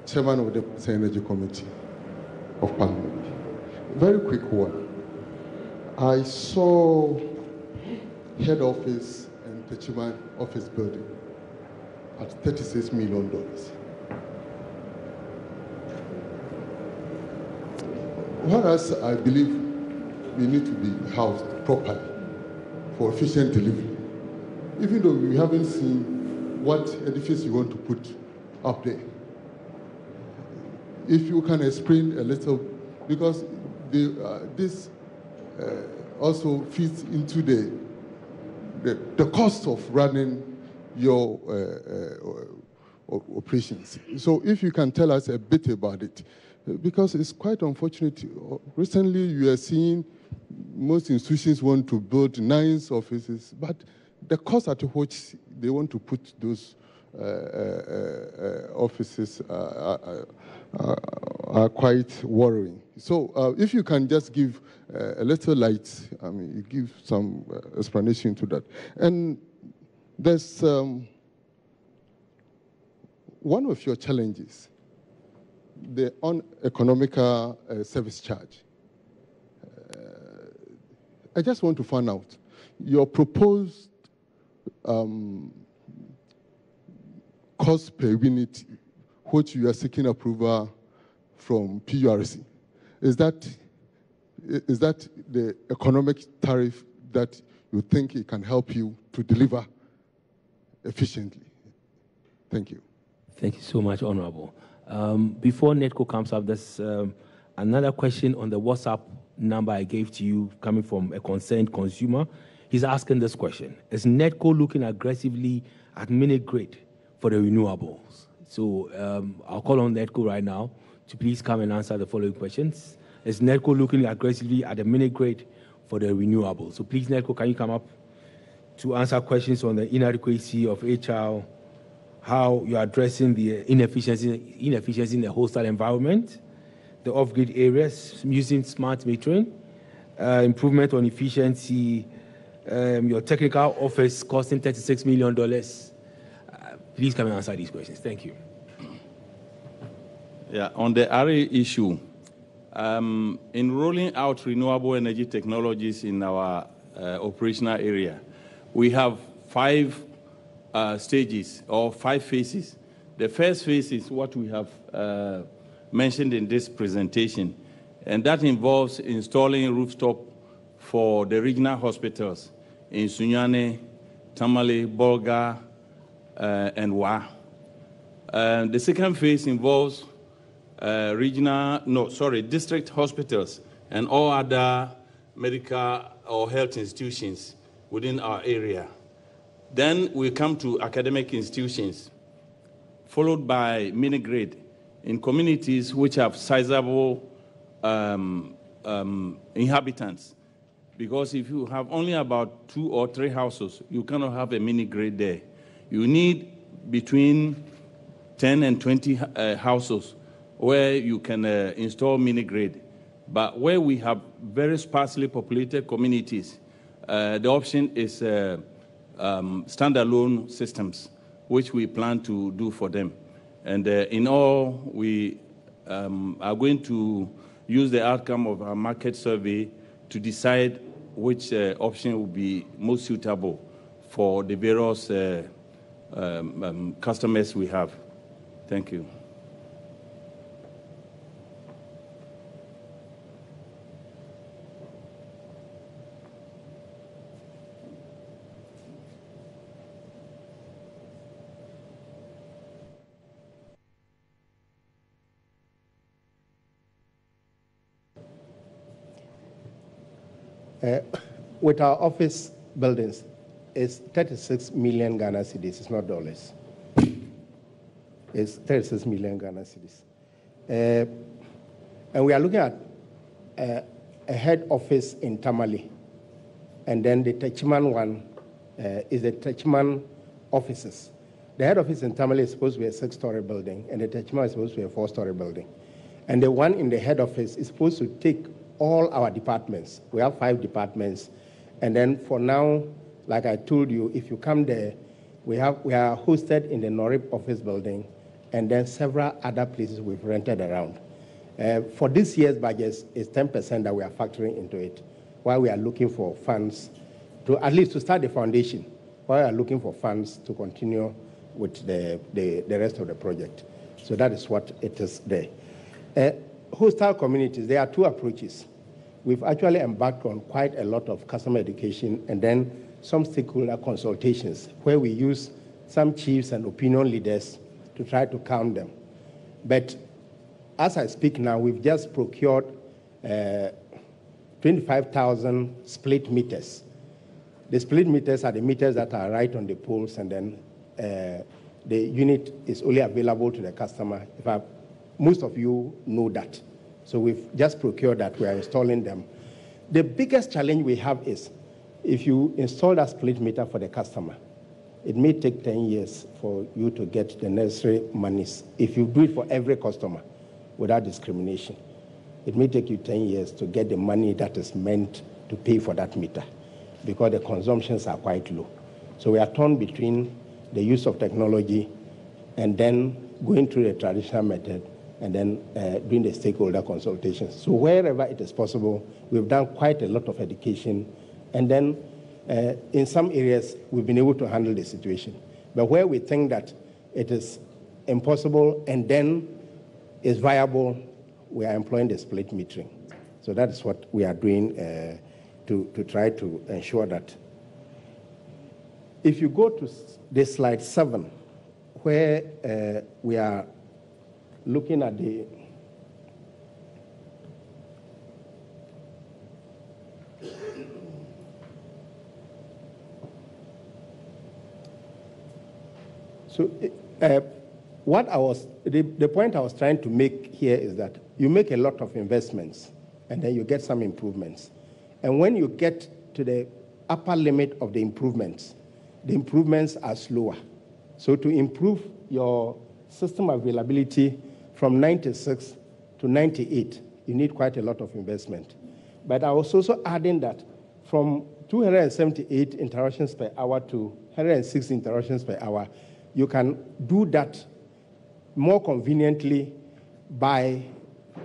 Chairman of the Energy Committee of Parliament. Very quick one. I saw head office and Techiman office building at $36 million. Whereas I believe we need to be housed properly for efficient delivery. Even though we haven't seen what edifice you want to put up there. If you can explain a little, because this also fits into the cost of running your operations. So if you can tell us a bit about it, because it's quite unfortunate. Recently, you are seeing most institutions want to build nice offices, but the cost at which they want to put those offices are quite worrying. So if you can just give a little light, I mean, you give some explanation to that. And there's one of your challenges the uneconomical service charge. I just want to find out your proposed cost per unit, which you are seeking approval from PURC. Is that the economic tariff that you think it can help you to deliver efficiently? Thank you. Thank you so much, Honorable. Before NEDCO comes up, there's another question on the WhatsApp number I gave to you coming from a concerned consumer. He's asking this question: is NEDCO looking aggressively at minute grid for the renewables? So I'll call on NEDCO right now to please come and answer the following questions. Is NEDCO looking aggressively at the minute grid for the renewables? So please, NEDCO, can you come up to answer questions on the inadequacy of HR, how you're addressing the inefficiency in the hostile environment, the off-grid areas, using smart metering, improvement on efficiency, your technical office costing $36 million. Please come and answer these questions. Thank you. Yeah, on the RA issue, in rolling out renewable energy technologies in our operational area, we have 5 stages or 5 phases. The first phase is what we have mentioned in this presentation, and that involves installing rooftop for the regional hospitals in Sunyane, Tamale, Bolga, and Wa. The second phase involves district hospitals and all other medical or health institutions within our area. Then we come to academic institutions, followed by mini-grid in communities which have sizable inhabitants. Because if you have only about 2 or 3 houses, you cannot have a mini-grid there. You need between 10 and 20 houses where you can install mini-grid. But where we have very sparsely populated communities, the option is standalone systems, which we plan to do for them. And in all, we are going to use the outcome of our market survey to decide which option will be most suitable for the various customers we have. Thank you. With our office buildings, it's 36 million Ghana cedis. It's not dollars. It's 36 million Ghana cedis. And we are looking at a head office in Tamale. And then the Techiman one is the Techiman offices. The head office in Tamale is supposed to be a 6-story building, and the Techiman is supposed to be a 4-story building. And the one in the head office is supposed to take all our departments. We have 5 departments. And then for now, like I told you, if you come there, we are hosted in the Norip office building and then several other places we've rented around. For this year's budget, it's 10% that we are factoring into it, while we are looking for funds to at least to start the foundation, while we are looking for funds to continue with the rest of the project. So that is what it is there. Hostile communities, there are 2 approaches. We've actually embarked on quite a lot of customer education and then some stakeholder consultations where we use some chiefs and opinion leaders to try to calm them. But as I speak now, we've just procured 25,000 split meters. The split meters are the meters that are right on the poles, and then the unit is only available to the customer. Most of you know that. So we've just procured that. We are installing them. The biggest challenge we have is if you install that split meter for the customer, it may take 10 years for you to get the necessary monies. If you do it for every customer without discrimination, it may take you 10 years to get the money that is meant to pay for that meter because the consumptions are quite low. So we are torn between the use of technology and then going through the traditional method and then doing the stakeholder consultations. So wherever it is possible, we've done quite a lot of education, and then in some areas, we've been able to handle the situation. But where we think that it is impossible and then is viable, we are employing the split metering. So that is what we are doing to try to ensure that. If you go to the slide 7, where we are looking at the what I was, the point I was trying to make here is that you make a lot of investments and then you get some improvements. And when you get to the upper limit of the improvements are slower. So to improve your system availability from 96 to 98, you need quite a lot of investment. But I was also adding that from 278 interruptions per hour to 160 interruptions per hour, you can do that more conveniently by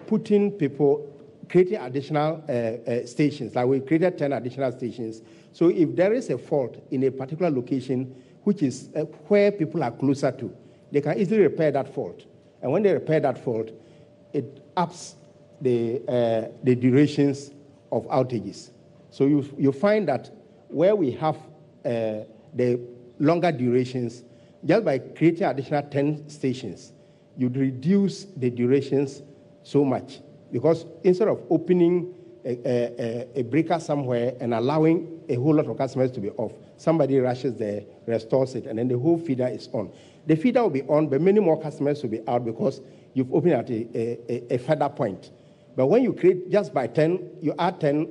putting people, creating additional stations. Like we created 10 additional stations. So if there is a fault in a particular location, which is where people are closer to, they can easily repair that fault. And when they repair that fault, it ups the durations of outages. So you find that where we have the longer durations, just by creating additional 10 stations, you'd reduce the durations so much. Because instead of opening a breaker somewhere and allowing a whole lot of customers to be off, somebody rushes there, restores it, and then the whole feeder is on. The feeder will be on, but many more customers will be out because you've opened at a further point. But when you create just by 10, you add 10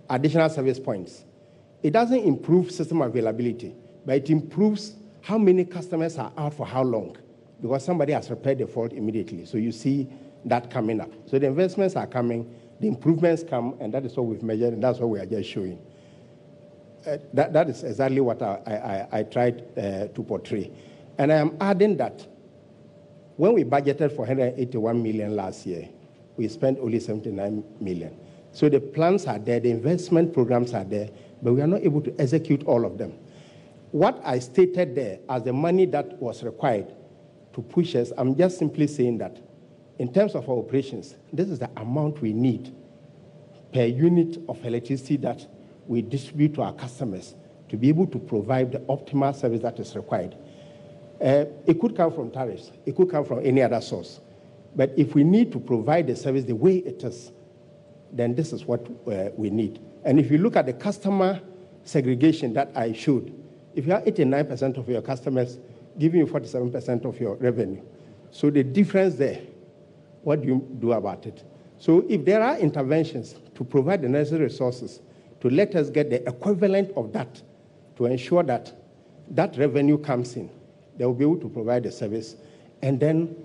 additional service points. It doesn't improve system availability, but it improves how many customers are out for how long, because somebody has repaired the fault immediately. So you see that coming up. So the investments are coming, the improvements come, and that is what we've measured, and that's what we are just showing. That is exactly what I tried to portray. And I am adding that when we budgeted for 181 million last year, we spent only 79 million. So the plans are there, the investment programs are there, but we are not able to execute all of them. What I stated there as the money that was required to push us, I'm just simply saying that in terms of our operations, this is the amount we need per unit of electricity that we distribute to our customers to be able to provide the optimal service that is required. It could come from tariffs. It could come from any other source. But if we need to provide the service the way it is, then this is what we need. And if you look at the customer segregation that I showed, if you have 89% of your customers giving you 47% of your revenue, so the difference there, what do you do about it? So if there are interventions to provide the necessary resources to let us get the equivalent of that, to ensure that that revenue comes in, they will be able to provide the service. And then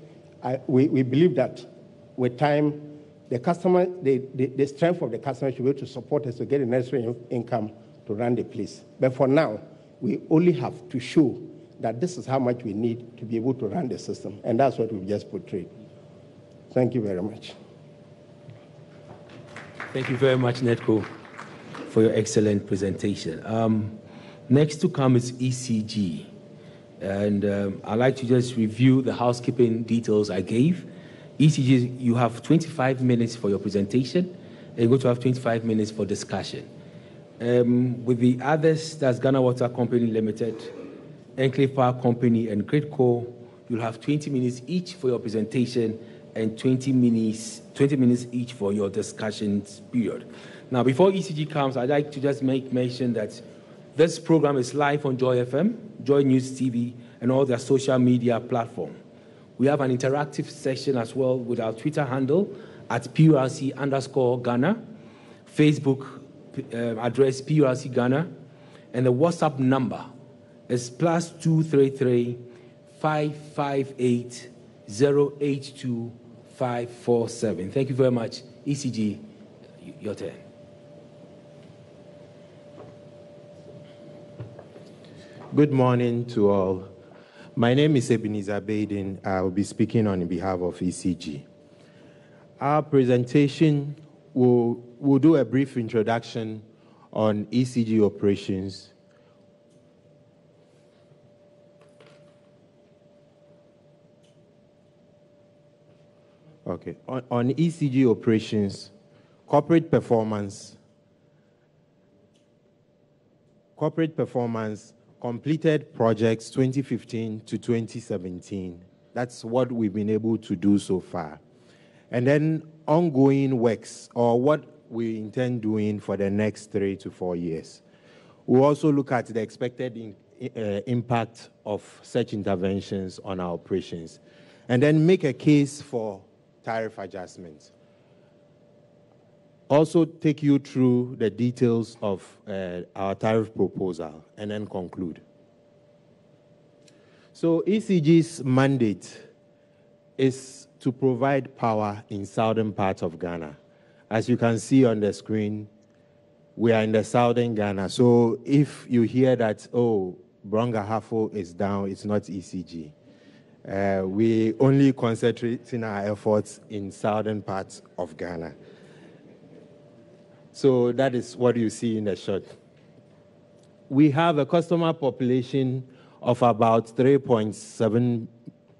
we believe that with time, the customer, the strength of the customer should be able to support us to get the necessary income to run the place. But for now, we only have to show that this is how much we need to be able to run the system. And that's what we've just portrayed. Thank you very much. Thank you very much, Nedco, for your excellent presentation. Next to come is ECG. And I'd like to just review the housekeeping details I gave. ECG, you have 25 minutes for your presentation, and you're going to have 25 minutes for discussion. With the others, that's Ghana Water Company Limited, Enclave Power Company, and Gridco, you'll have 20 minutes each for your presentation and 20 minutes each for your discussions period. Now, before ECG comes, I'd like to just make mention that this program is live on Joy FM, Joy News TV, and all their social media platforms. We have an interactive session as well with our Twitter handle at PURC_Ghana, Facebook address PURC Ghana, and the WhatsApp number is +233 558 082 547. Thank you very much. ECG, your turn. Good morning to all. My name is Ebenezer Baden. I will be speaking on behalf of ECG. Our presentation will do a brief introduction on ECG operations. Okay, on ECG operations, corporate performance, completed projects 2015 to 2017. That's what we've been able to do so far. And then ongoing works, or what we intend doing for the next 3 to 4 years. We'll also look at the expected impact of such interventions on our operations, and then make a case for tariff adjustments. Also take you through the details of our tariff proposal, and then conclude. So ECG's mandate is to provide power in southern parts of Ghana. As you can see on the screen, we are in the southern Ghana. So if you hear that, oh, Brongahafo is down, it's not ECG. We only concentrating our efforts in southern parts of Ghana. So that is what you see in the shot. We have a customer population of about 3.7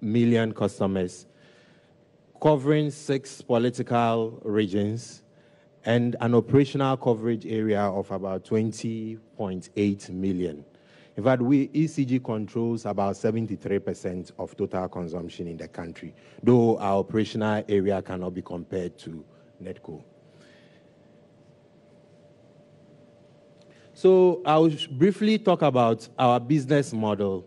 million customers, covering 6 political regions, and an operational coverage area of about 20.8 million. In fact, ECG controls about 73% of total consumption in the country, though our operational area cannot be compared to NEDCO. So I'll briefly talk about our business model,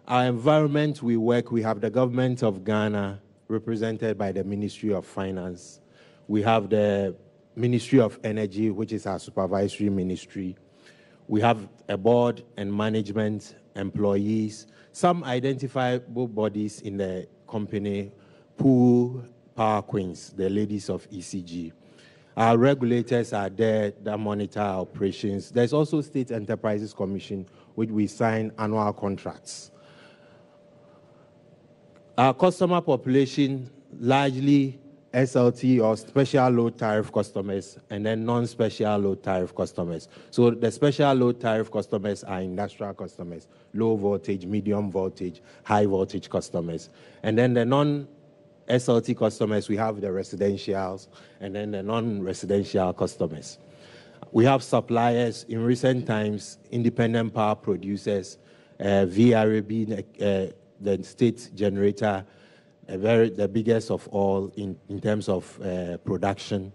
our environment we work. We have the government of Ghana, represented by the Ministry of Finance. We have the Ministry of Energy, which is our supervisory ministry. We have a board and management, employees, some identifiable bodies in the company, pool power queens, the ladies of ECG. Our regulators are there that monitor our operations. There's also State Enterprises Commission, which we sign annual contracts. Our customer population, largely SLT or special load tariff customers, and then non-special load tariff customers. So the special load tariff customers are industrial customers, low voltage, medium voltage, high voltage customers. And then the non-SLT customers, we have the residentials, and then the non-residential customers. We have suppliers in recent times, independent power producers, VRA being the state generator, the biggest of all in terms of production.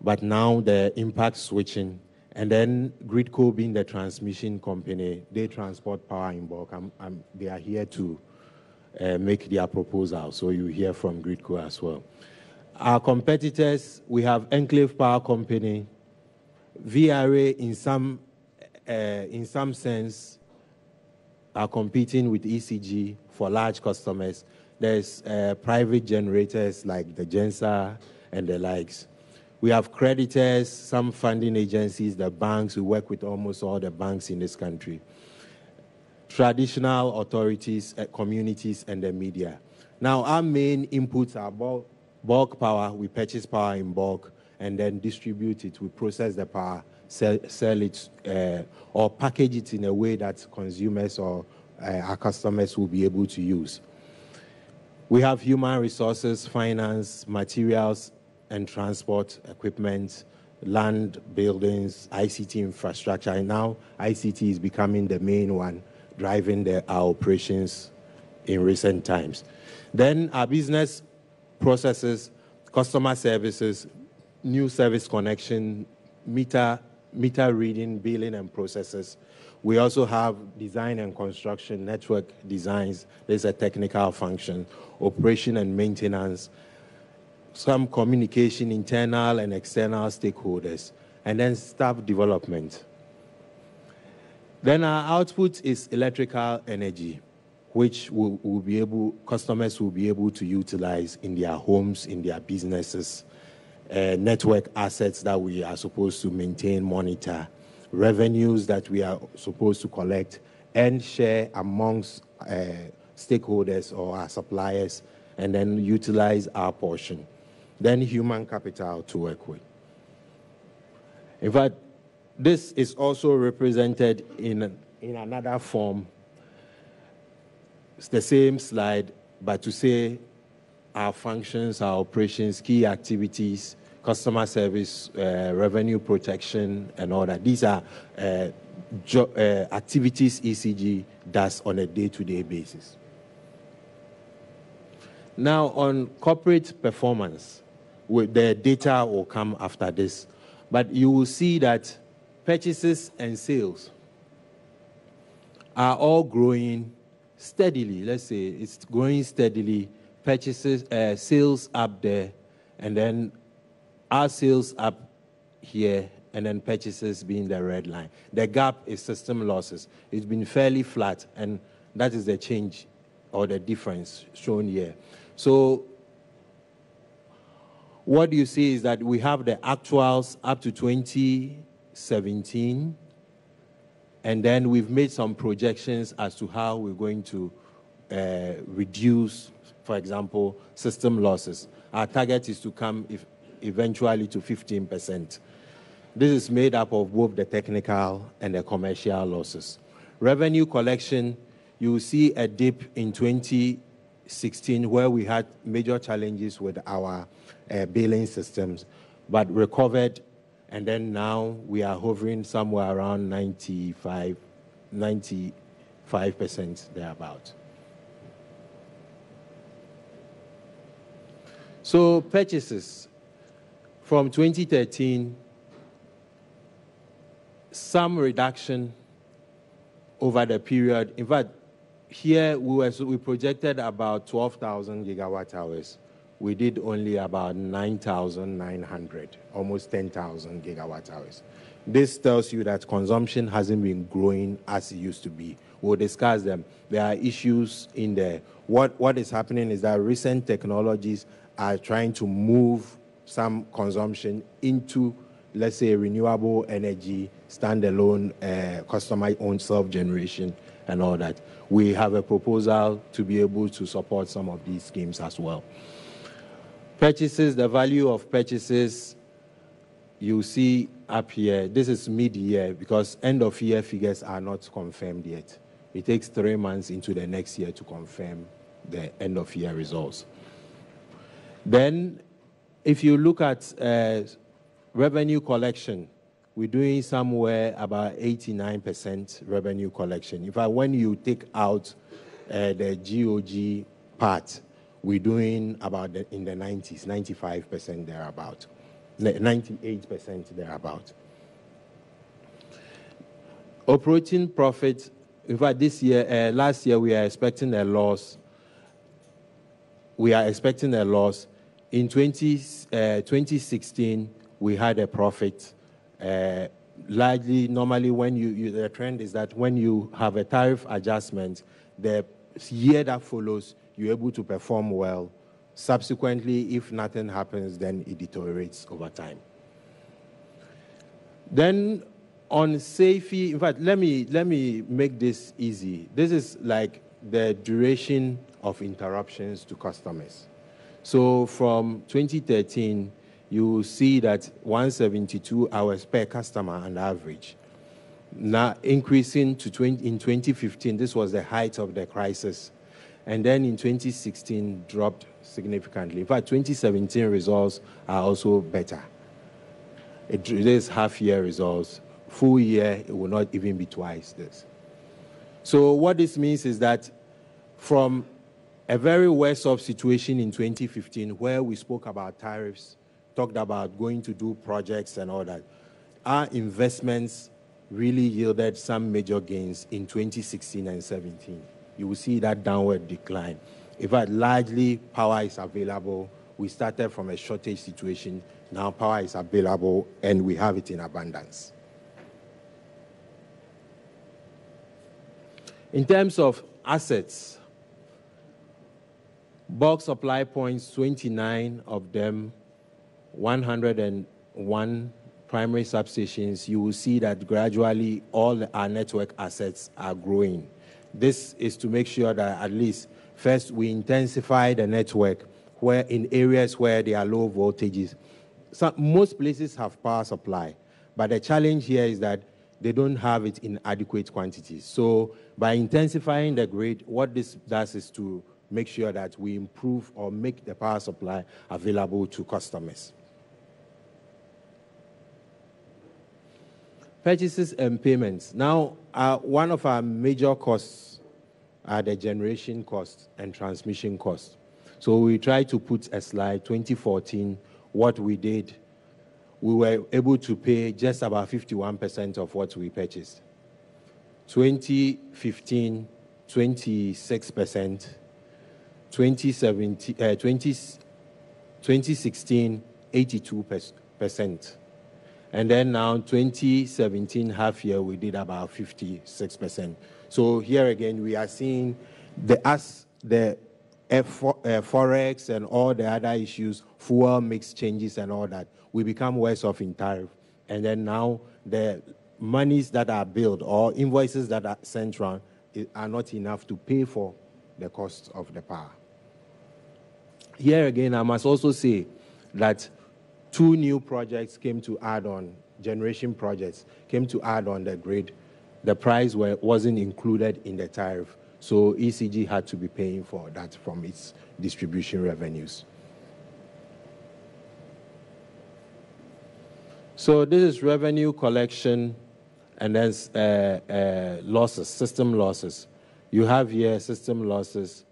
But now the impact switching, and then Gridco being the transmission company, they transport power in bulk. They are here to make their proposal, so you hear from Gridco as well. Our competitors, we have Enclave Power Company, VRA in some sense are competing with ECG for large customers. There's private generators like the Gensa and the likes. We have creditors, some funding agencies, the banks. We work with almost all the banks in this country. Traditional authorities, communities, and the media. Now, our main inputs are bulk power. We purchase power in bulk and then distribute it. We process the power, sell it, or package it in a way that consumers or our customers will be able to use. We have human resources, finance, materials and transport equipment, land, buildings, ICT infrastructure. And now ICT is becoming the main one driving our operations in recent times. Then our business processes, customer services, new service connection, meter reading, billing and processes. We also have design and construction, network designs. There's a technical function, operation and maintenance, some communication, internal and external stakeholders, and then staff development. Then our output is electrical energy, which customers will be able to utilize in their homes, in their businesses, network assets that we are supposed to maintain, monitor, revenues that we are supposed to collect, and share amongst stakeholders or our suppliers, and then utilize our portion. Then human capital to work with. In fact, this is also represented in another form. It's the same slide, but to say our functions, our operations, key activities, customer service, revenue protection, and all that. These are activities ECG does on a day-to-day basis. Now, on corporate performance, the data will come after this, but you will see that purchases and sales are all growing steadily. Let's say it's growing steadily. Purchases, sales up there, and then our sales up here, and then purchases being the red line. The gap is system losses. It's been fairly flat, and that is the change or the difference shown here. So what you see is that we have the actuals up to 2017, and then we've made some projections as to how we're going to reduce, for example, system losses. Our target is to come eventually to 15%. This is made up of both the technical and the commercial losses. Revenue collection, you will see a dip in 2016 where we had major challenges with our billing systems, but recovered, and then now we are hovering somewhere around 95% thereabout. So purchases from 2013, some reduction over the period. In fact, here we projected about 12,000 gigawatt hours. We did only about 9,900, almost 10,000 gigawatt hours. This tells you that consumption hasn't been growing as it used to be. We'll discuss them. There are issues in there. What is happening is that recent technologies are trying to move some consumption into, let's say, renewable energy, standalone, customer-owned self-generation, and all that. We have a proposal to be able to support some of these schemes as well. Purchases, the value of purchases, you see up here. This is mid-year because end-of-year figures are not confirmed yet. It takes 3 months into the next year to confirm the end-of-year results. Then, if you look at revenue collection, we're doing somewhere about 89% revenue collection. In fact, when you take out the GOG part, we're doing about in the 90s, 95% thereabout, 98% thereabout. Operating profit, in fact, last year we are expecting a loss. In 2016, we had a profit. Largely, normally, when the trend is that when you have a tariff adjustment, the year that follows, you're able to perform well. Subsequently, if nothing happens, then it deteriorates over time. Then on safety, in fact, let me make this easy. This is like the duration of interruptions to customers. So from 2013, you will see that 172 hours per customer on average. Now increasing to in 2015, this was the height of the crisis. And then in 2016, dropped significantly. In fact, 2017 results are also better. It is half-year results. Full year, it will not even be twice this. So what this means is that from a very worse-off situation in 2015, where we spoke about tariffs, talked about going to do projects and all that, our investments really yielded some major gains in 2016 and 17. You will see that downward decline. In fact, largely power is available. We started from a shortage situation. Now power is available, and we have it in abundance. In terms of assets, bulk supply points, 29 of them, 101 primary substations, you will see that gradually all our network assets are growing. This is to make sure that at least first we intensify the network where in areas where there are low voltages. Most places have power supply, but the challenge here is that they don't have it in adequate quantities. So by intensifying the grid, what this does is to make sure that we improve or make the power supply available to customers. Purchases and payments. Now, one of our major costs are the generation costs and transmission costs. So we try to put a slide, 2014, what we did. We were able to pay just about 51% of what we purchased. 2015, 26%. 2016, 82%. And then now, 2017 half year, we did about 56%. So here again, we are seeing as the forex and all the other issues, fuel mix changes and all that, we become worse off in tariff. And then now the monies that are billed or invoices that are sent around are not enough to pay for the cost of the power. Here again, I must also say that 2 new projects came to add on, generation projects came to add on the grid. The price wasn't included in the tariff, so ECG had to be paying for that from its distribution revenues. So this is revenue collection and then losses, system losses. You have here system losses,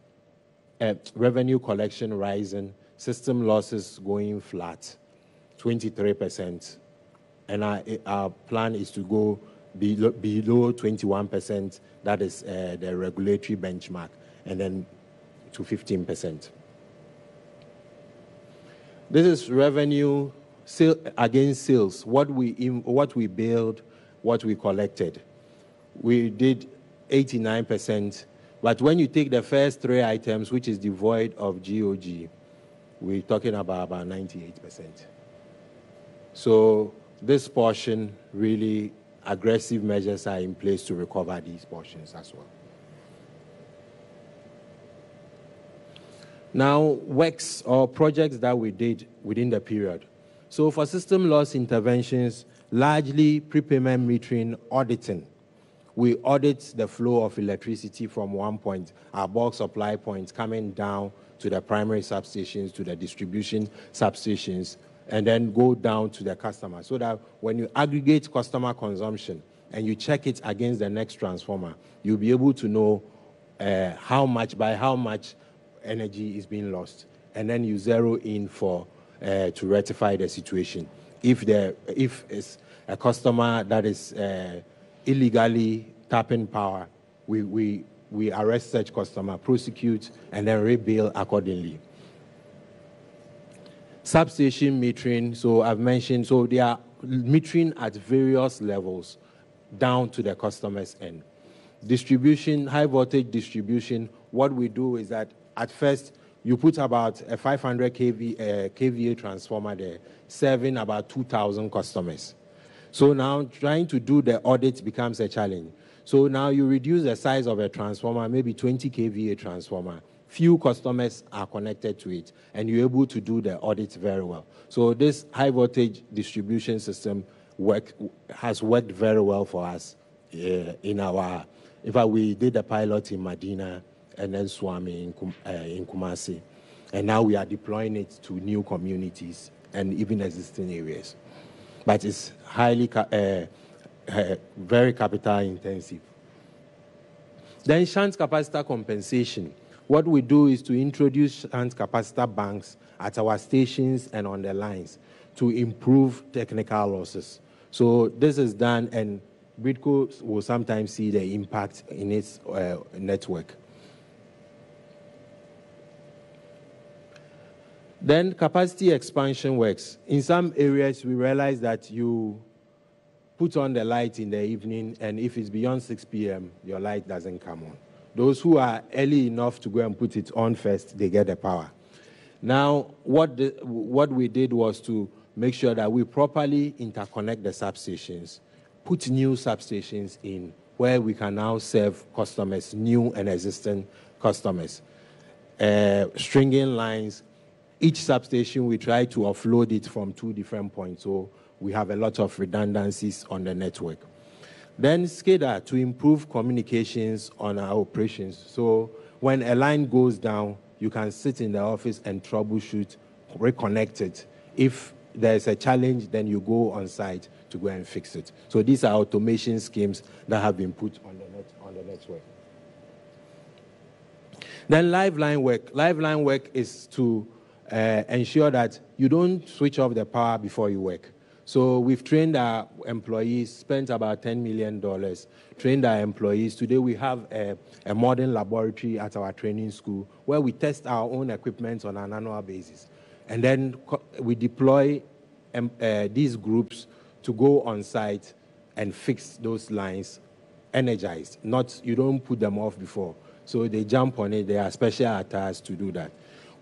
revenue collection rising, system losses going flat, 23%. And our plan is to go below 21%, that is the regulatory benchmark, and then to 15%. This is revenue against sales, what we billed, what we collected. We did 89%, but when you take the first 3 items, which is devoid of GOG, we're talking about 98%. So this portion, really aggressive measures are in place to recover these portions as well. Now, works or projects that we did within the period. So for system loss interventions, largely prepayment metering auditing. We audit the flow of electricity from one point, our bulk supply points, coming down to the primary substations, to the distribution substations, and then go down to the customer, so that when you aggregate customer consumption and you check it against the next transformer, you'll be able to know how much energy is being lost, and then you zero in to rectify the situation. If it's a customer that is illegally tapping power, we arrest such customer, prosecute, and then rebill accordingly. Substation metering, so I've mentioned, so they are metering at various levels down to the customer's end. Distribution, high voltage distribution, what we do is that at first you put about a 500 kVA transformer there, serving about 2,000 customers. So now trying to do the audit becomes a challenge. So now you reduce the size of a transformer, maybe 20 kVA transformer. Few customers are connected to it, and you're able to do the audit very well. So this high voltage distribution system has worked very well for us in fact, we did a pilot in Medina and then Swami in Kumasi. And now we are deploying it to new communities and even existing areas. But it's highly, very capital intensive. Then shunt capacitor compensation. What we do is to introduce shunt capacitor banks at our stations and on the lines to improve technical losses. So this is done, and BRIDCO will sometimes see the impact in its network. Then capacity expansion works. In some areas, we realize that you put on the light in the evening, and if it's beyond 6 p.m., your light doesn't come on. Those who are early enough to go and put it on first, they get the power. Now, what we did was to make sure that we properly interconnect the substations, put new substations in where we can now serve customers, new and existing customers. Stringing lines, each substation we try to offload it from 2 different points, so we have a lot of redundancies on the network. Then SCADA to improve communications on our operations. So when a line goes down, you can sit in the office and troubleshoot, reconnect it. If there's a challenge, then you go on site to go and fix it. So these are automation schemes that have been put on the network. Then live line work. Live line work is to ensure that you don't switch off the power before you work. So we've trained our employees, spent about $10 million, trained our employees. Today we have a modern laboratory at our training school where we test our own equipment on an annual basis. And then we deploy these groups to go on site and fix those lines energized. You don't put them off before. So they jump on it. There are special attires to do that.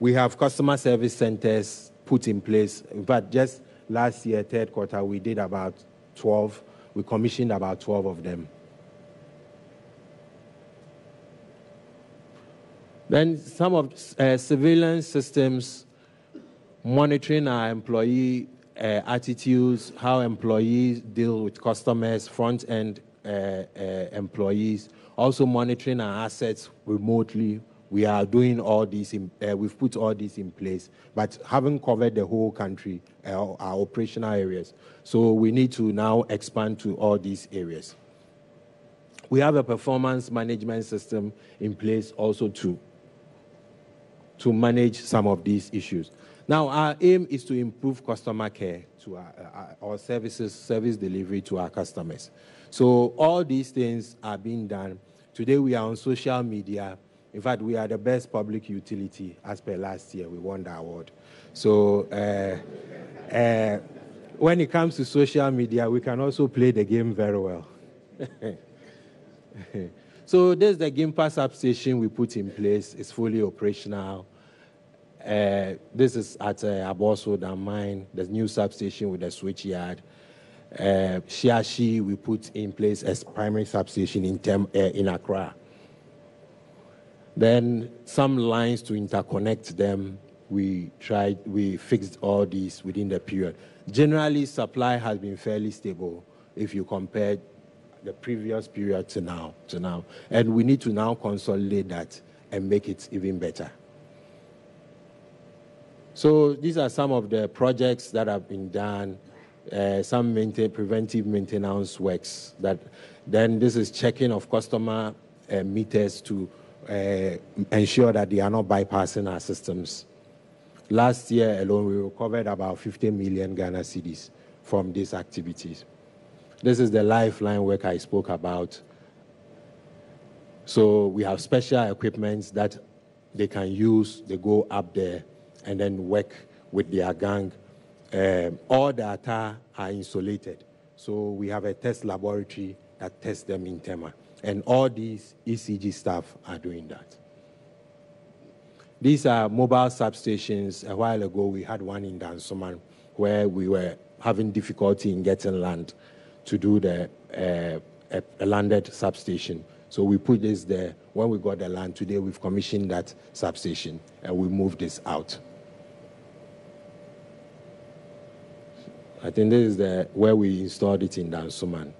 We have customer service centers put in place. In fact, just last year, third quarter, we did about 12. We commissioned about 12 of them. Then some of surveillance systems, monitoring our employee attitudes, how employees deal with customers, front-end employees, also monitoring our assets remotely. We are doing all this, we've put all this in place, but haven't covered the whole country, our operational areas. So we need to now expand to all these areas. We have a performance management system in place also to manage some of these issues. Now, our aim is to improve customer care to our service delivery to our customers. So all these things are being done. Today we are on social media. In fact, we are the best public utility as per last year. We won the award. So when it comes to social media, we can also play the game very well. So this is the Gimpa substation we put in place. It's fully operational. This is at Aboso Dam Mine, the new substation with the switch yard. Shiashi we put in place as primary substation in Accra. Then some lines to interconnect them, we fixed all these within the period. Generally, supply has been fairly stable if you compare the previous period to now. And we need to now consolidate that and make it even better. So these are some of the projects that have been done, some preventive maintenance works. Then this is checking of customer meters to ensure that they are not bypassing our systems. Last year alone, we recovered about 50 million Ghana cedis from these activities. This is the lifeline work I spoke about. So we have special equipment that they can use. They go up there and then work with their gang. All the attire are insulated. So we have a test laboratory that tests them in Tema. And all these ECG staff are doing that. These are mobile substations. A while ago, we had one in Dansoman where we were having difficulty in getting land to do a landed substation. So we put this there. When we got the land today, we've commissioned that substation and we moved this out. I think this is where we installed it in Dansoman.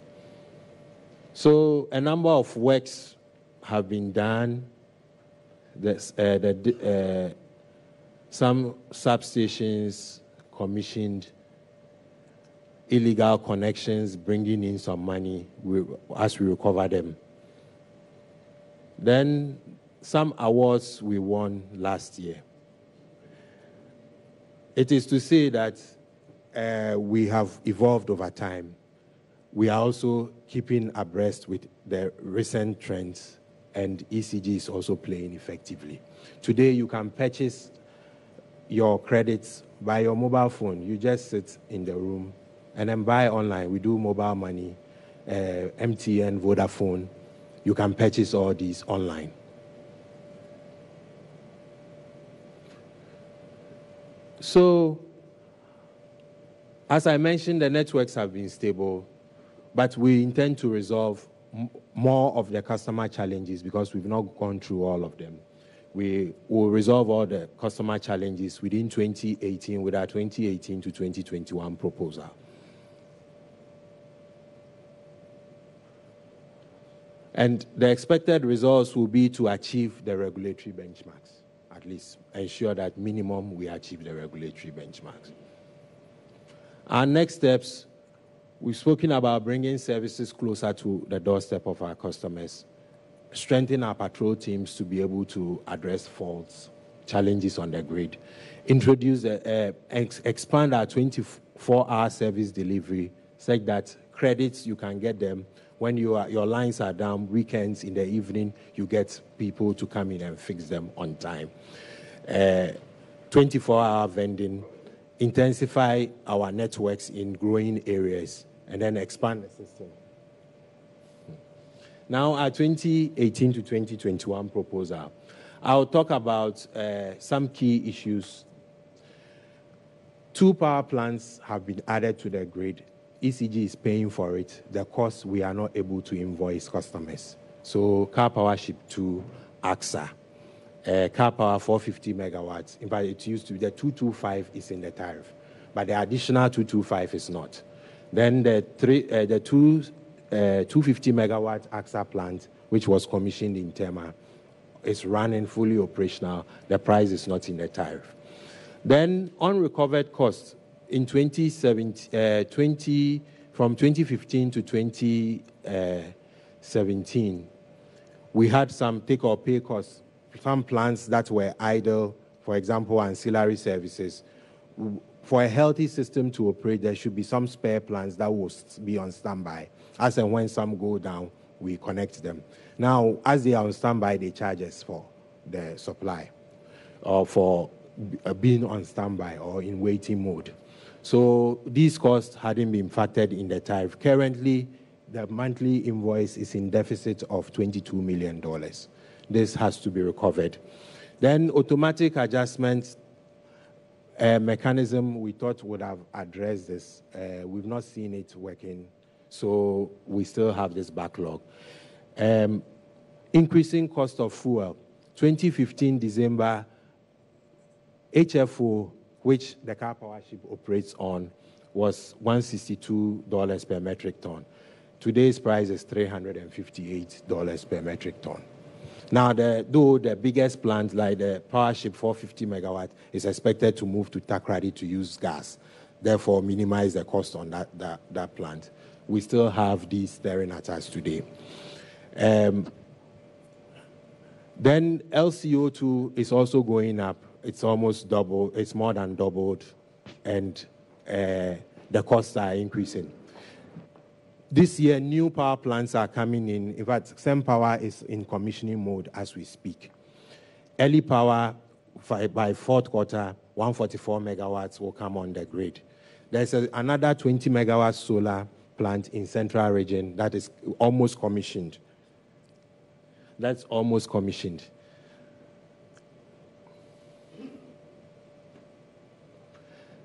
So a number of works have been done. Some substations commissioned, illegal connections, bringing in some money as we recover them. Then some awards we won last year. It is to say that we have evolved over time. We are also keeping abreast with the recent trends, and ECG is also playing effectively. Today, you can purchase your credits by your mobile phone. You just sit in the room and then buy online. We do mobile money, MTN, Vodafone. You can purchase all these online. So As I mentioned, the networks have been stable, but we intend to resolve more of the customer challenges because we've not gone through all of them. We will resolve all the customer challenges within 2018 with our 2018 to 2021 proposal. And the expected results will be to achieve the regulatory benchmarks, at least ensure that minimum we achieve the regulatory benchmarks. Our next steps, we've spoken about bringing services closer to the doorstep of our customers, strengthen our patrol teams to be able to address faults, challenges on the grid, expand our 24-hour service delivery such that credits, you can get them when your lines are down, weekends, in the evening, you get people to come in and fix them on time. 24-hour vending, intensify our networks in growing areas, and then expand the system. Now, our 2018 to 2021 proposal. I'll talk about some key issues. 2 power plants have been added to the grid. ECG is paying for it. The cost, we are not able to invoice customers. So, Car Power Ship 2, AXA. Car Power 450 megawatts. In fact, it used to be the 225 is in the tariff, but the additional 225 is not. Then the 250 megawatt AXA plant, which was commissioned in Tema, is running fully operational. The price is not in the tariff. Then unrecovered costs in from 2015 to 2017, we had some take-or-pay costs. Some plants that were idle, for example, ancillary services. For a healthy system to operate, there should be some spare plants that will be on standby. As and when some go down, we connect them. Now, as they are on standby, they charge us for the supply or for being on standby or in waiting mode. So these costs hadn't been factored in the tariff. Currently, the monthly invoice is in deficit of $22 million. This has to be recovered. Then automatic adjustment mechanism we thought would have addressed this. We've not seen it working, so we still have this backlog. Increasing cost of fuel. 2015 December, HFO, which the Car Power Ship operates on, was $162 per metric ton. Today's price is $358 per metric ton. Now, though the biggest plant, like the Power Ship 450 megawatt, is expected to move to Takrady to use gas, therefore minimize the cost on that plant. We still have these staring at us today. Then LCO2 is also going up. It's almost double. It's more than doubled, and the costs are increasing. This year, new power plants are coming in. In fact, Sem Power is in commissioning mode as we speak. Early power, by fourth quarter, 144 megawatts will come on the grid. There's another 20 megawatts solar plant in Central Region that is almost commissioned. That's almost commissioned.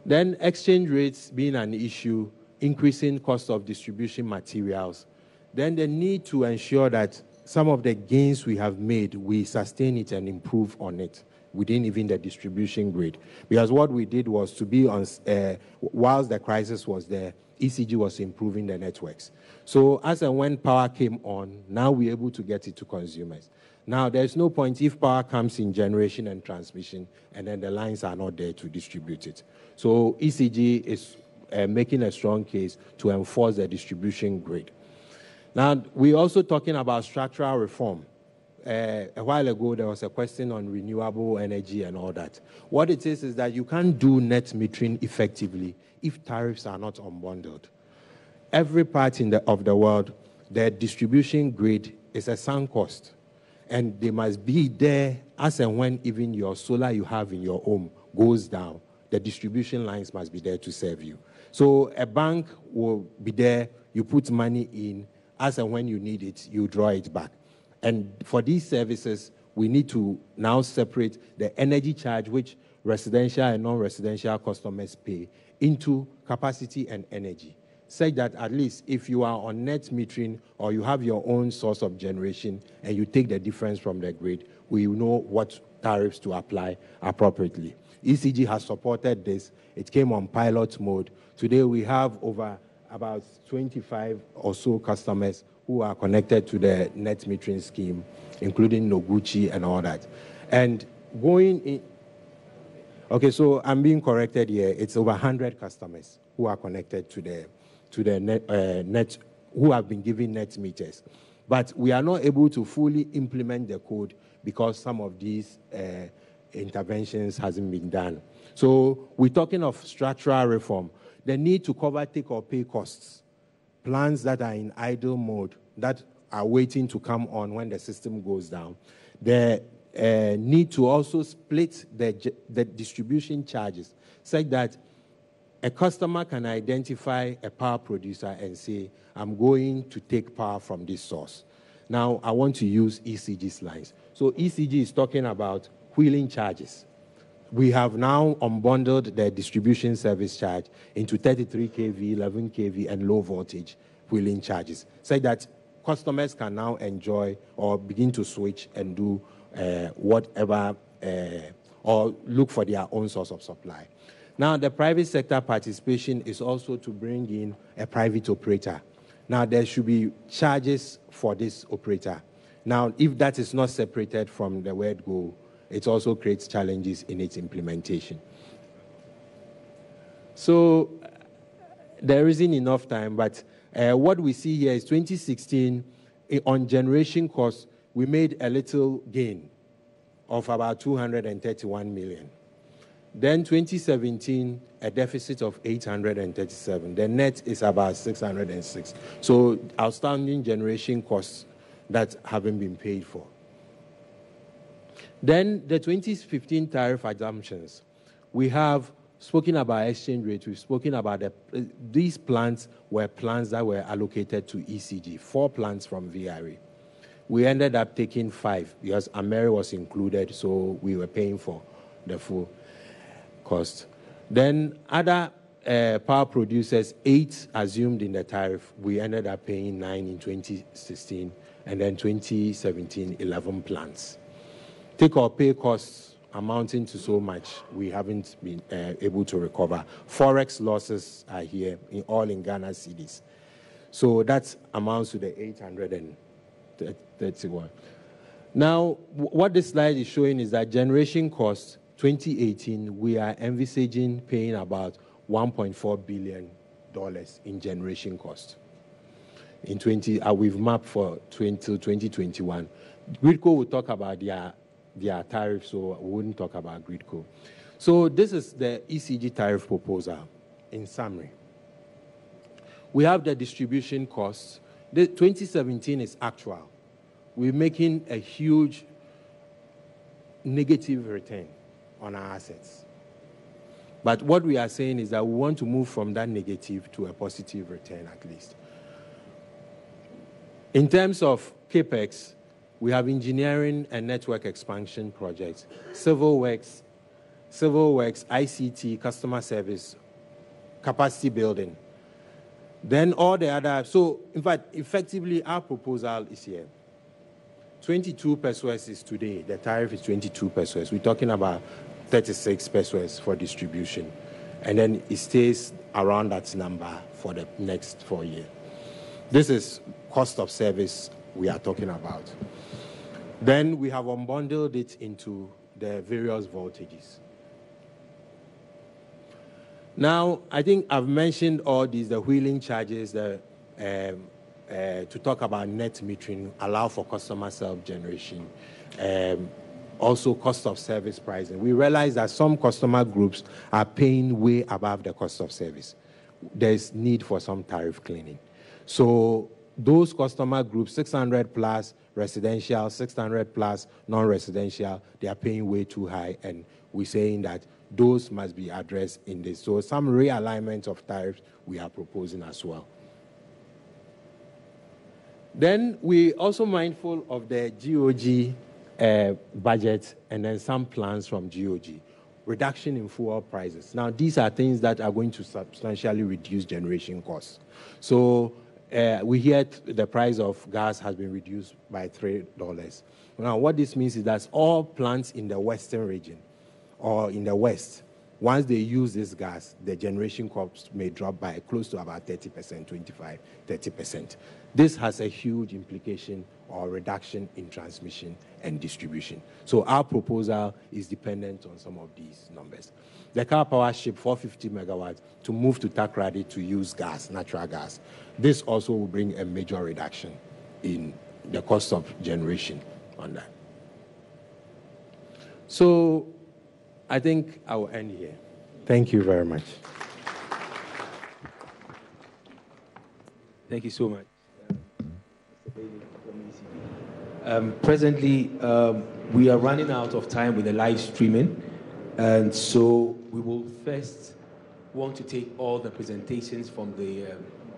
Then exchange rates being an issue, increasing cost of distribution materials. Then the need to ensure that some of the gains we have made, we sustain it and improve on it within even the distribution grid. Because what we did was to be on, whilst the crisis was there, ECG was improving the networks. So as and when power came on, now we're able to get it to consumers. Now, there's no point if power comes in generation and transmission, and then the lines are not there to distribute it. So ECG is making a strong case to enforce the distribution grid. Now, we're also talking about structural reform. A while ago, there was a question on renewable energy and all that. What it is that you can't do net metering effectively if tariffs are not unbundled. Every part of the world, the distribution grid is a sunk cost. And they must be there as and when even your solar you have in your home goes down. The distribution lines must be there to serve you. So a bank will be there, you put money in, as and when you need it, you draw it back. And for these services, we need to now separate the energy charge, which residential and non-residential customers pay into capacity and energy, such that at least if you are on net metering or you have your own source of generation and you take the difference from the grid, we know what tariffs to apply appropriately. ECG has supported this. It came on pilot mode. Today we have over about 25 or so customers who are connected to the net metering scheme, including Noguchi and all that. And going in, okay, so I'm being corrected here. It's over 100 customers who are connected to the net, who have been given net meters. But we are not able to fully implement the code because some of these interventions hasn't been done. So we're talking of structural reform. The need to cover take-or-pay costs, plants that are in idle mode, that are waiting to come on when the system goes down. The need to also split the distribution charges, such that a customer can identify a power producer and say, I'm going to take power from this source. Now, I want to use ECG's lines. So ECG is talking about wheeling charges. We have now unbundled the distribution service charge into 33 kV, 11 kV, and low voltage wheeling charges, so that customers can now enjoy or begin to switch and do whatever, or look for their own source of supply. Now, the private sector participation is also to bring in a private operator. Now, there should be charges for this operator. Now, if that is not separated from the word go, it also creates challenges in its implementation. So there isn't enough time, but what we see here is 2016, on generation costs, we made a little gain of about 231 million. Then 2017, a deficit of 837. The net is about 606. So outstanding generation costs that haven't been paid for. Then the 2015 tariff assumptions. We have spoken about exchange rate. We've spoken about these plants were plants that were allocated to ECG, 4 plants from VRA. We ended up taking 5 because Ameri was included, so we were paying for the full cost. Then other power producers, 8 assumed in the tariff. We ended up paying 9 in 2016, and then 2017, 11 plants. Take-or-pay costs amounting to so much, we haven't been able to recover. Forex losses are here, all in Ghana cedis. So that amounts to the 831. Now, what this slide is showing is that generation costs, 2018, we are envisaging paying about $1.4 billion in generation cost. In we've mapped for 2021. Gridco will talk about their tariff, so we wouldn't talk about Gridco. So this is the ECG tariff proposal in summary. We have the distribution costs. The 2017 is actual. We're making a huge negative return on our assets. But what we are saying is that we want to move from that negative to a positive return at least. In terms of CAPEX, we have engineering and network expansion projects, civil works, ICT, customer service, capacity building. Then all the other, so in fact, effectively our proposal is here. 22 pesos is today, the tariff is 22 pesos. We're talking about 36 pesos for distribution. And then it stays around that number for the next 4 years. This is cost of service we are talking about. Then we have unbundled it into the various voltages. Now, I think I've mentioned all these, the wheeling charges, to talk about net metering, allow for customer self-generation, also cost of service pricing. We realize that some customer groups are paying way above the cost of service. There's need for some tariff cleaning. So those customer groups, 600 plus residential, 600 plus non-residential, they are paying way too high, and we're saying that those must be addressed in this. So some realignment of tariffs we are proposing as well. Then we also mindful of the GOG budget and then some plans from GOG. reduction in fuel prices. Now, these are things that are going to substantially reduce generation costs. So we hear the price of gas has been reduced by $3. Now, what this means is that all plants in the western region or in the west, once they use this gas, the generation costs may drop by close to about 30%, 25, 30%. This has a huge implication or reduction in transmission and distribution. So our proposal is dependent on some of these numbers. The Car Power ship 450 megawatts to move to Takoradi to use gas, natural gas. This also will bring a major reduction in the cost of generation on that. So I think I will end here. Thank you very much. Thank you so much. Presently, we are running out of time with the live streaming, and so we will first want to take all the presentations from the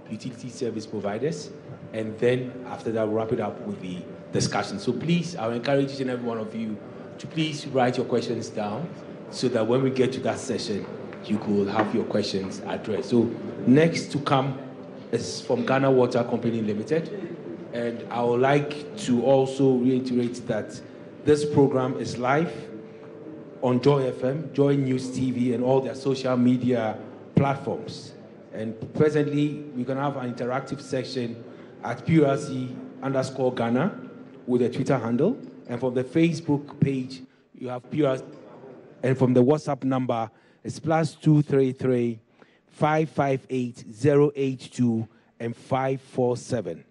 utility service providers, and then after that, we'll wrap it up with the discussion. So please, I'll encourage each and every one of you to please write your questions down so that when we get to that session, you could have your questions addressed. So next to come is from Ghana Water Company Limited. And I would like to also reiterate that this program is live on Joy FM, Joy News TV, and all their social media platforms. And presently, we're going to have an interactive section at PRC_Ghana with a Twitter handle. And from the Facebook page, you have PRC. And from the WhatsApp number, it's +233 558 082 and 547.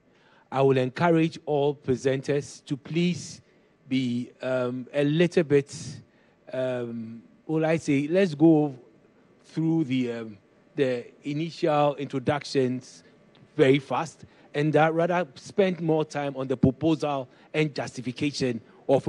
I will encourage all presenters to please be a little bit, let's go through the initial introductions very fast, and rather spend more time on the proposal and justification of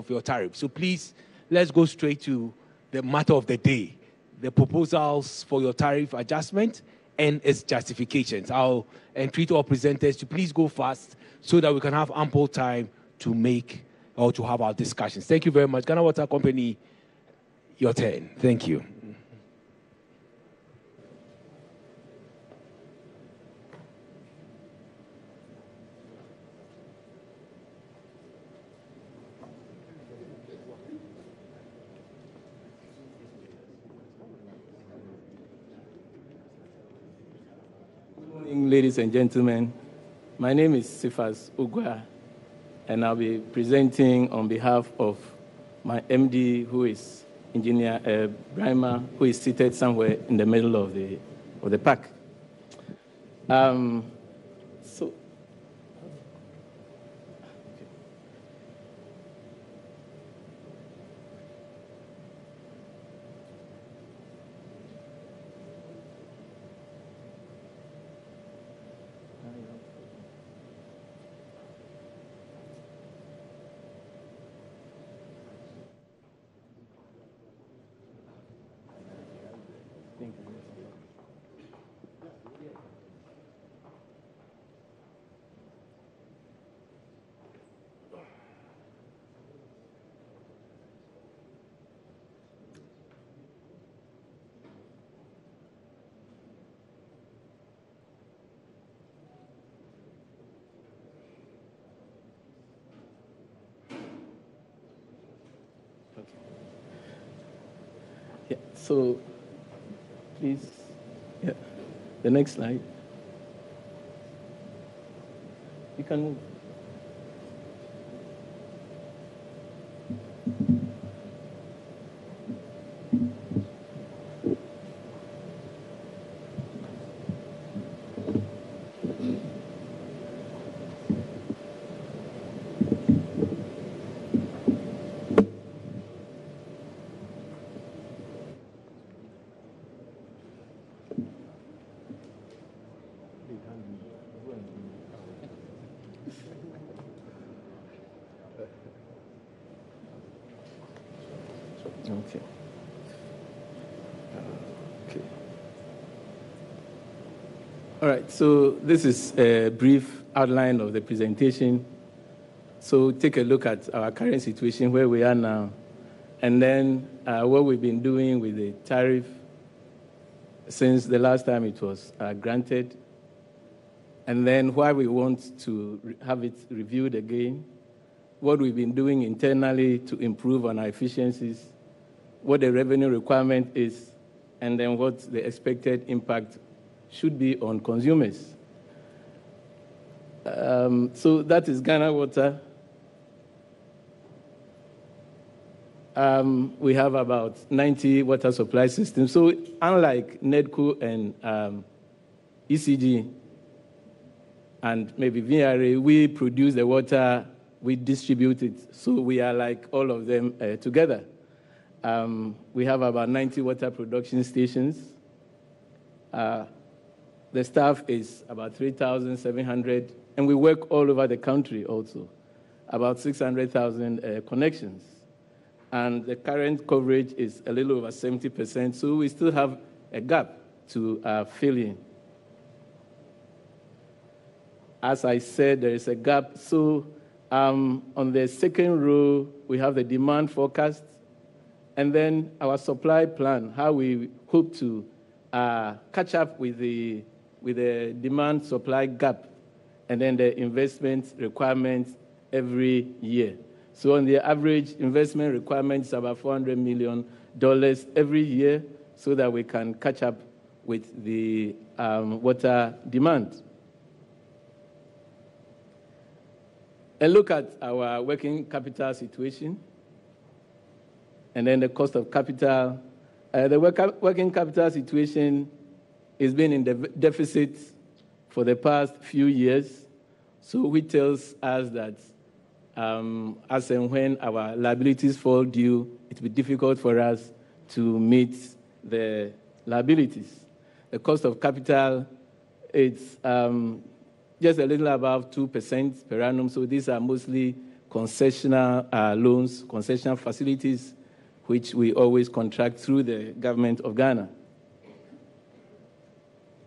your tariff. So please, let's go straight to the matter of the day, the proposals for your tariff adjustment and its justifications. I'll entreat all presenters to please go fast so that we can have ample time to make or to have our discussions. Thank you very much. Ghana Water Company, your turn. Thank you. Ladies and gentlemen, my name is Sifas Ugwa, and I'll be presenting on behalf of my MD, who is Engineer Brima, who is seated somewhere in the middle of the pack. Yeah, so please, the next slide. You can move. Okay. Okay. All right, so this is a brief outline of the presentation. So take a look at our current situation, where we are now. And then what we've been doing with the tariff since the last time it was granted. And then why we want to have it reviewed again, what we've been doing internally to improve on our efficiencies, what the revenue requirement is, and then what the expected impact should be on consumers. So that is Ghana Water. We have about 90 water supply systems. So unlike NEDCO and ECG and maybe VRA, we produce the water, we distribute it. So we are like all of them together. We have about 90 water production stations. The staff is about 3,700, and we work all over the country also, about 600,000 connections. And the current coverage is a little over 70%, so we still have a gap to fill in. As I said, there is a gap. So on the second row, we have the demand forecast, and then our supply plan, how we hope to catch up with the demand-supply gap, and then the investment requirements every year. So on the average, investment requirement is about $400 million every year so that we can catch up with the water demand. And look at our working capital situation, and then the cost of capital. The working capital situation has been in the deficit for the past few years, so which tells us that as and when our liabilities fall due, it will be difficult for us to meet the liabilities. The cost of capital, it's just a little above 2% per annum, so these are mostly concessional loans, concessional facilities, which we always contract through the government of Ghana.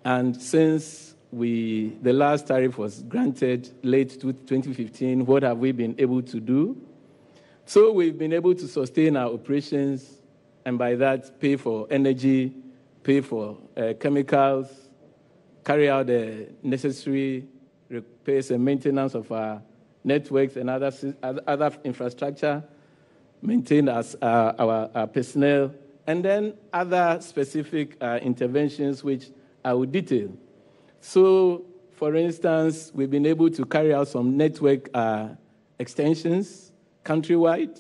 And since the last tariff was granted late 2015, what have we been able to do? So we've been able to sustain our operations, and by that pay for energy, pay for chemicals, carry out the necessary repairs and maintenance of our networks and other infrastructure, maintain our personnel, and then other specific interventions which I will detail. So, for instance, we've been able to carry out some network extensions countrywide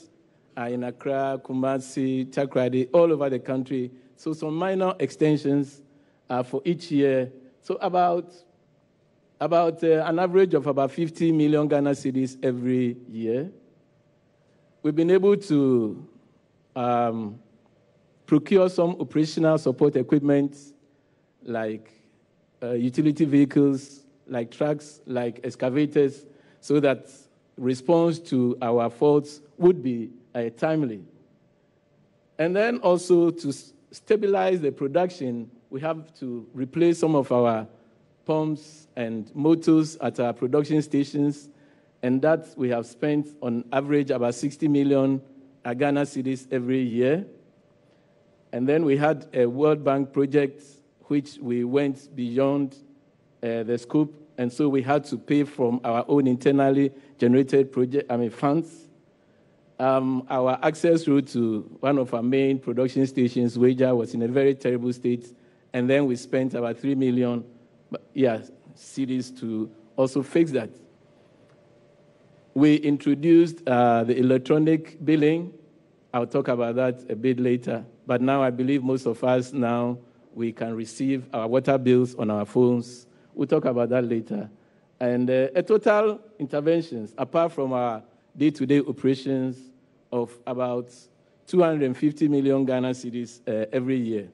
in Accra, Kumasi, Takoradi, all over the country. So some minor extensions for each year. So about an average of about 50 million Ghana cedis every year. We've been able to procure some operational support equipment like utility vehicles, like trucks, like excavators, so that response to our faults would be timely. And then also to stabilize the production, we have to replace some of our pumps and motors at our production stations, and that we have spent on average about 60 million Ghana cedis every year. And then we had a World Bank project which we went beyond the scope, and so we had to pay from our own internally generated funds. Our access route to one of our main production stations, Wager, was in a very terrible state, and then we spent about 3 million cedis to also fix that. We introduced the electronic billing. I'll talk about that a bit later, but now I believe most of us now, we can receive our water bills on our phones. We'll talk about that later. And a total interventions, apart from our day-to-day operations, of about 250 million Ghana cedis every year.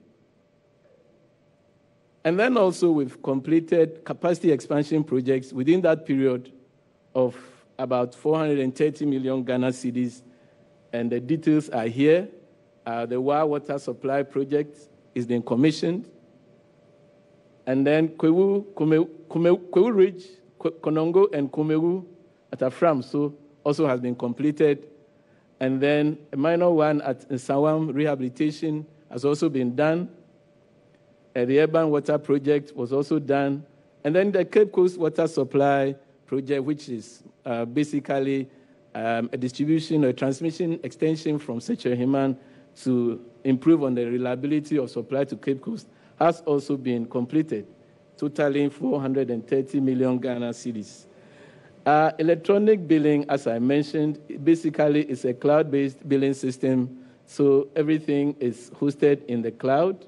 And then also we've completed capacity expansion projects within that period of about 430 million Ghana cedis, and the details are here. The Wa Water Supply Project is being commissioned. And then Kwewu Ridge, Konongo, and Kumewu at Afram also has been completed. And then a minor one at Sawam rehabilitation has also been done. The urban water project was also done. And then the Cape Coast water supply project, which is basically a distribution or transmission extension from Sechoheman to improve on the reliability of supply to Cape Coast, has also been completed, totaling 430 million Ghana cedis. Electronic billing, as I mentioned, basically is a cloud-based billing system, so everything is hosted in the cloud.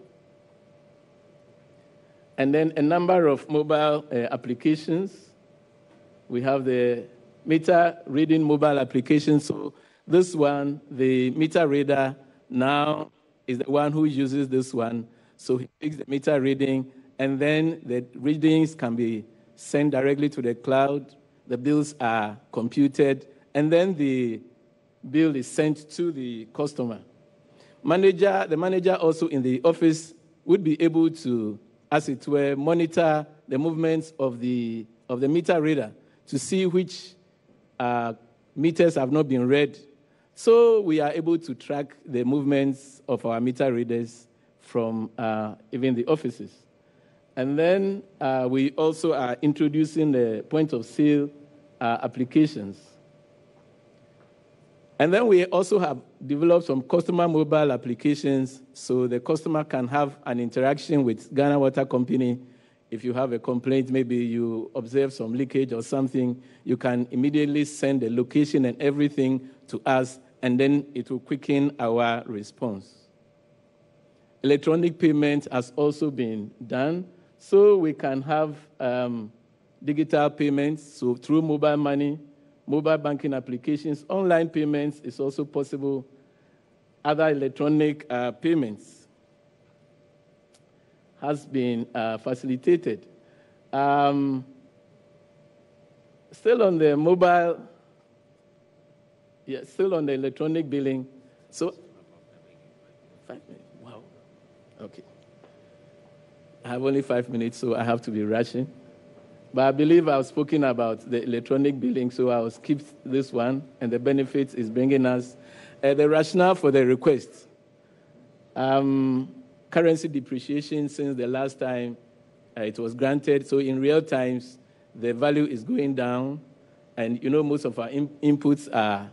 And then a number of mobile applications. We have the meter reading mobile application. So this one, the meter reader now is the one who uses this one. So he takes the meter reading, and then the readings can be sent directly to the cloud. The bills are computed, and then the bill is sent to the customer. The manager also in the office would be able to, as it were, monitor the movements of the meter reader to see which meters have not been read. So we are able to track the movements of our meter readers from even the offices. And then we also are introducing the point-of-sale applications. And then we also have developed some customer mobile applications so the customer can have an interaction with Ghana Water Company. If you have a complaint, maybe you observe some leakage or something, you can immediately send the location and everything to us, and then it will quicken our response. Electronic payment has also been done, so we can have digital payments, so through mobile money, mobile banking applications, online payments is also possible, other electronic payments has been facilitated. Still on the mobile, still on the electronic billing. So, 5 minutes, wow, okay. I have only 5 minutes, so I have to be rushing. But I believe I've spoken about the electronic billing, so I'll skip this one, and the benefits is bringing us the rationale for the request. Currency depreciation since the last time it was granted, so in real times, the value is going down, and most of our inputs are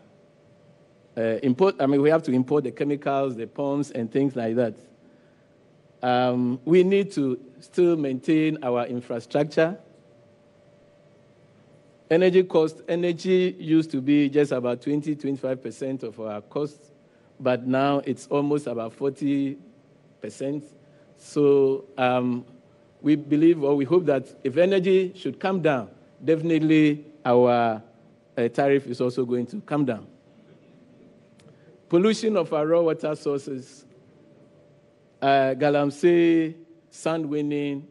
we have to import the chemicals, the pumps, and things like that. We need to still maintain our infrastructure. Energy used to be just about 20-25% of our costs, but now it's almost about 40%. So we believe, or we hope that if energy should come down, definitely our tariff is also going to come down. Pollution of our raw water sources. Galamsey, sand winning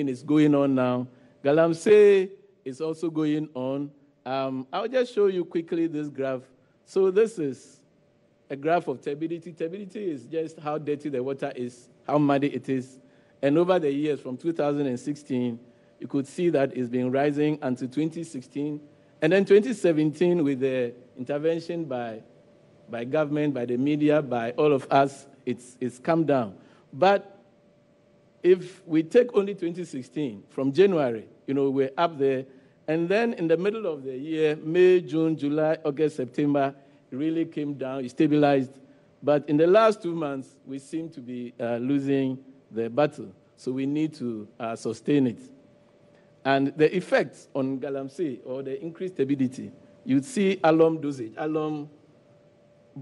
is going on now. Galamsey is also going on. I'll just show you quickly this graph. So this is a graph of turbidity. Turbidity is just how dirty the water is, how muddy it is. And over the years, from 2016, you could see that it's been rising until 2016. And then 2017, with the intervention by government, by the media, by all of us, it's come down. But if we take only 2016, from January, we're up there. And then in the middle of the year, May, June, July, August, September, it really came down, it stabilized. But in the last 2 months, we seem to be losing the battle. So we need to sustain it. And the effects on Galamsey, or the increased turbidity, you'd see alum dosage. Alum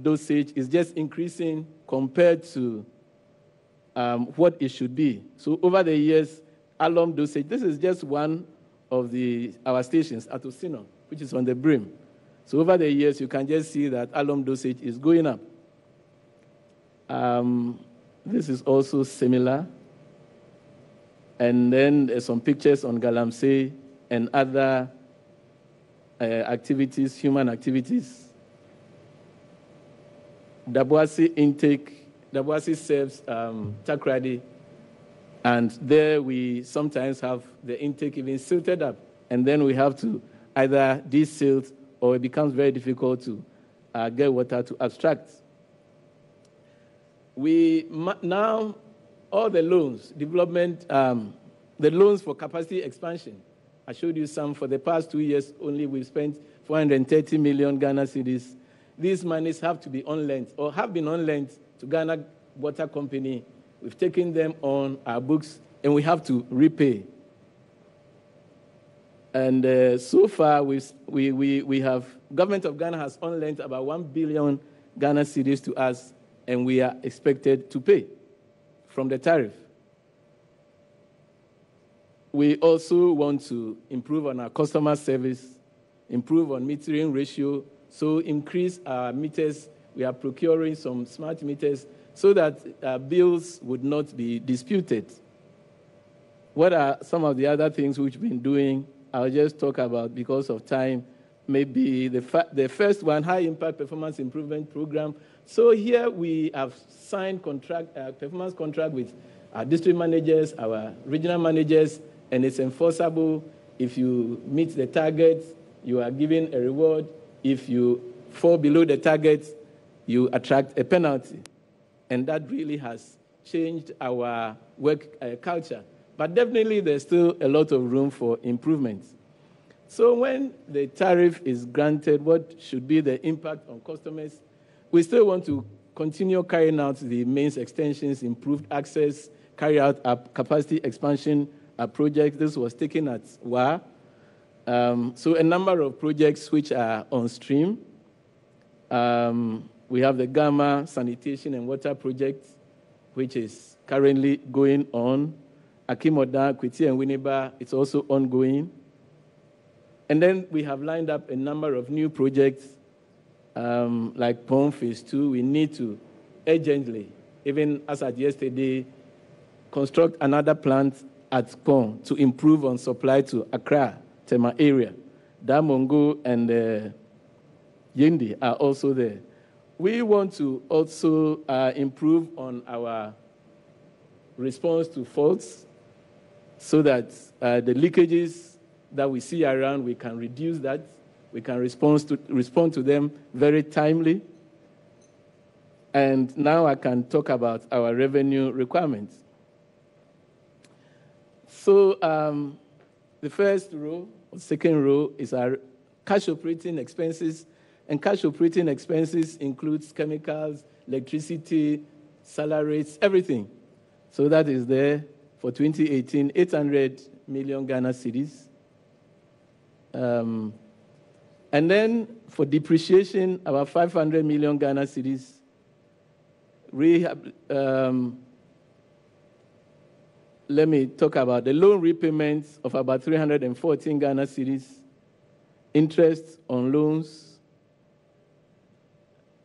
dosage is just increasing compared to what it should be. So over the years, alum dosage, this is just one of our stations, Atosino, which is on the brim. So over the years, you can just see that alum dosage is going up. This is also similar. And then there's some pictures on Galamsey and other activities, human activities. Daboase intake. Daboase serves Takrady, and there we sometimes have the intake even silted up, and then we have to either desilt, or it becomes very difficult to get water to abstract. We now, all the loans, development, the loans for capacity expansion, I showed you some. For the past 2 years only, we've spent 430 million Ghana cedis. These monies have to be on lent, or have been on lent to Ghana Water Company. We've taken them on our books, and we have to repay. And so far, we have, government of Ghana has on lent about 1 billion Ghana cedis to us, and we are expected to pay from the tariff. We also want to improve on our customer service, improve on metering ratio, so increase our meters. We are procuring some smart meters so that bills would not be disputed. What are some of the other things we've been doing? I'll just talk about because of time. Maybe the first one, high impact performance improvement program. So here we have signed performance contract with our district managers, our regional managers, and it's enforceable. If you meet the targets, you are given a reward. If you fall below the targets, you attract a penalty. And that really has changed our work culture. But definitely there's still a lot of room for improvement. So when the tariff is granted, what should be the impact on customers? We still want to continue carrying out the mains extensions, improved access, carry out our capacity expansion project. This was taken at WA. So a number of projects which are on stream. We have the Gamma Sanitation and Water Project, which is currently going on. Akimoda, Kwiti, and Winneba, it's also ongoing. And then we have lined up a number of new projects, like POM Phase 2. We need to urgently, even as at yesterday, construct another plant at POM to improve on supply to Accra, Tema area. Damongo and Yendi are also there. We want to also improve on our response to faults so that the leakages that we see around, we can reduce that. We can respond to them very timely. And now I can talk about our revenue requirements. So the first row, or second row, is our cash operating expenses. And cash operating expenses includes chemicals, electricity, salaries, everything. So that is there for 2018, 800 million Ghana cedis. And then for depreciation, about 500 million Ghana cedis. Let me talk about the loan repayments of about 314 Ghana cedis. Interest on loans,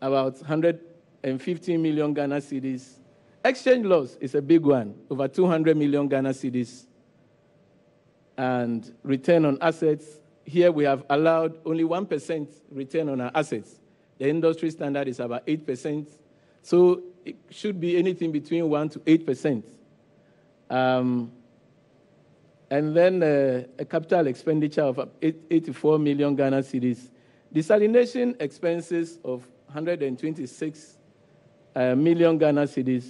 about 115 million Ghana cedis. Exchange loss is a big one, over 200 million Ghana cedis. And return on assets, here we have allowed only 1% return on our assets. The industry standard is about 8%. So it should be anything between 1 to 8%. And then a capital expenditure of 84 million Ghana cedis. Desalination expenses of 126 million Ghana cedis,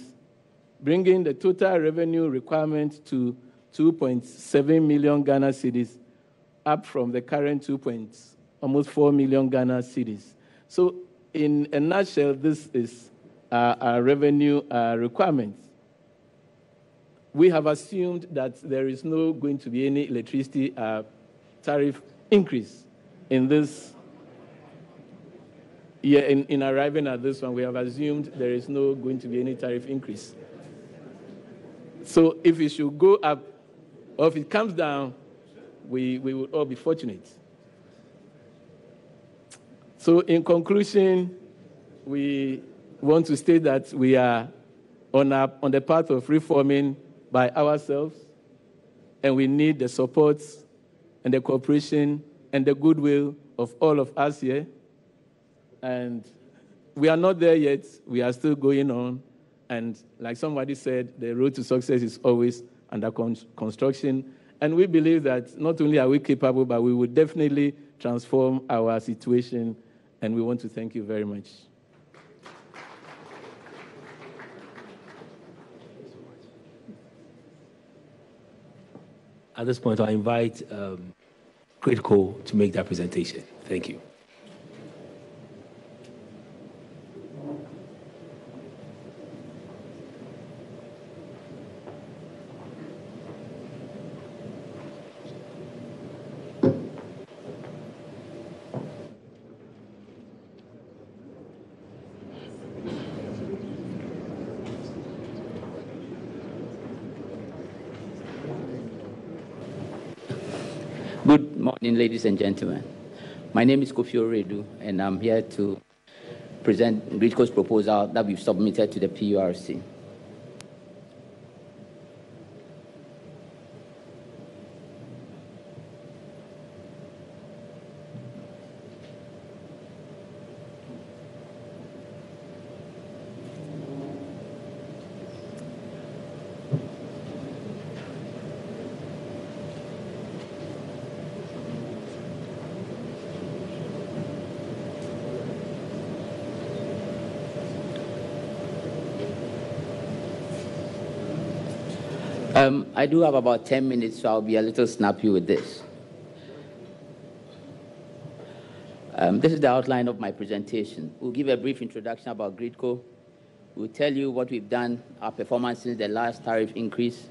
bringing the total revenue requirement to 2.7 million Ghana cedis, up from the current almost 4 million Ghana cedis. So in a nutshell, this is our revenue requirements. We have assumed that there is no going to be any electricity tariff increase in this year. In arriving at this one, we have assumed there is no going to be any tariff increase. So if it should go up, or if it comes down, we would all be fortunate. So in conclusion, we want to state that we are on the path of reforming by ourselves, and we need the support and the cooperation and the goodwill of all of us here. And we are not there yet. We are still going on. And like somebody said, the road to success is always under construction. And we believe that not only are we capable, but we will definitely transform our situation and we want to thank you very much. At this point, I invite Gridco to make that presentation. Thank you. Good morning, ladies and gentlemen. My name is Kofi Oredu, and I'm here to present Gridco's proposal that we've submitted to the PURC. I do have about 10 minutes, so I'll be a little snappy with this. This is the outline of my presentation. We'll give a brief introduction about Gridco. We'll tell you what we've done, our performance since the last tariff increase,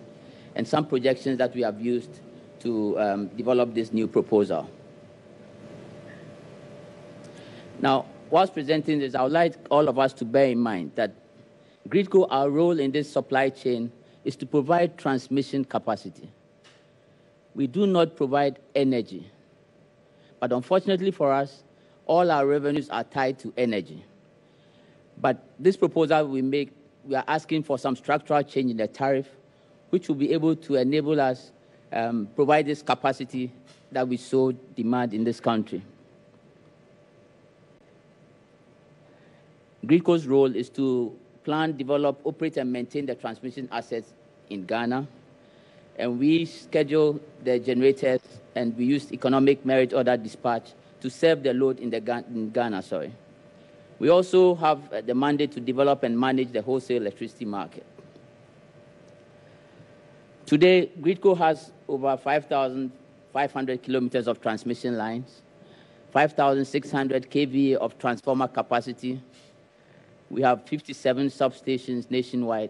and some projections that we have used to develop this new proposal. Now, whilst presenting this, I would like all of us to bear in mind that Gridco, our role in this supply chain is to provide transmission capacity. We do not provide energy. But unfortunately for us, all our revenues are tied to energy. But this proposal we make, we are asking for some structural change in the tariff, which will be able to enable us provide this capacity that we so demand in this country. Gridco's role is to plan, develop, operate, and maintain the transmission assets in Ghana. And we schedule the generators, and we use economic merit order dispatch to serve the load in Ghana. We also have the mandate to develop and manage the wholesale electricity market. Today, Gridco has over 5,500 kilometers of transmission lines, 5,600 kVA of transformer capacity. We have 57 substations nationwide,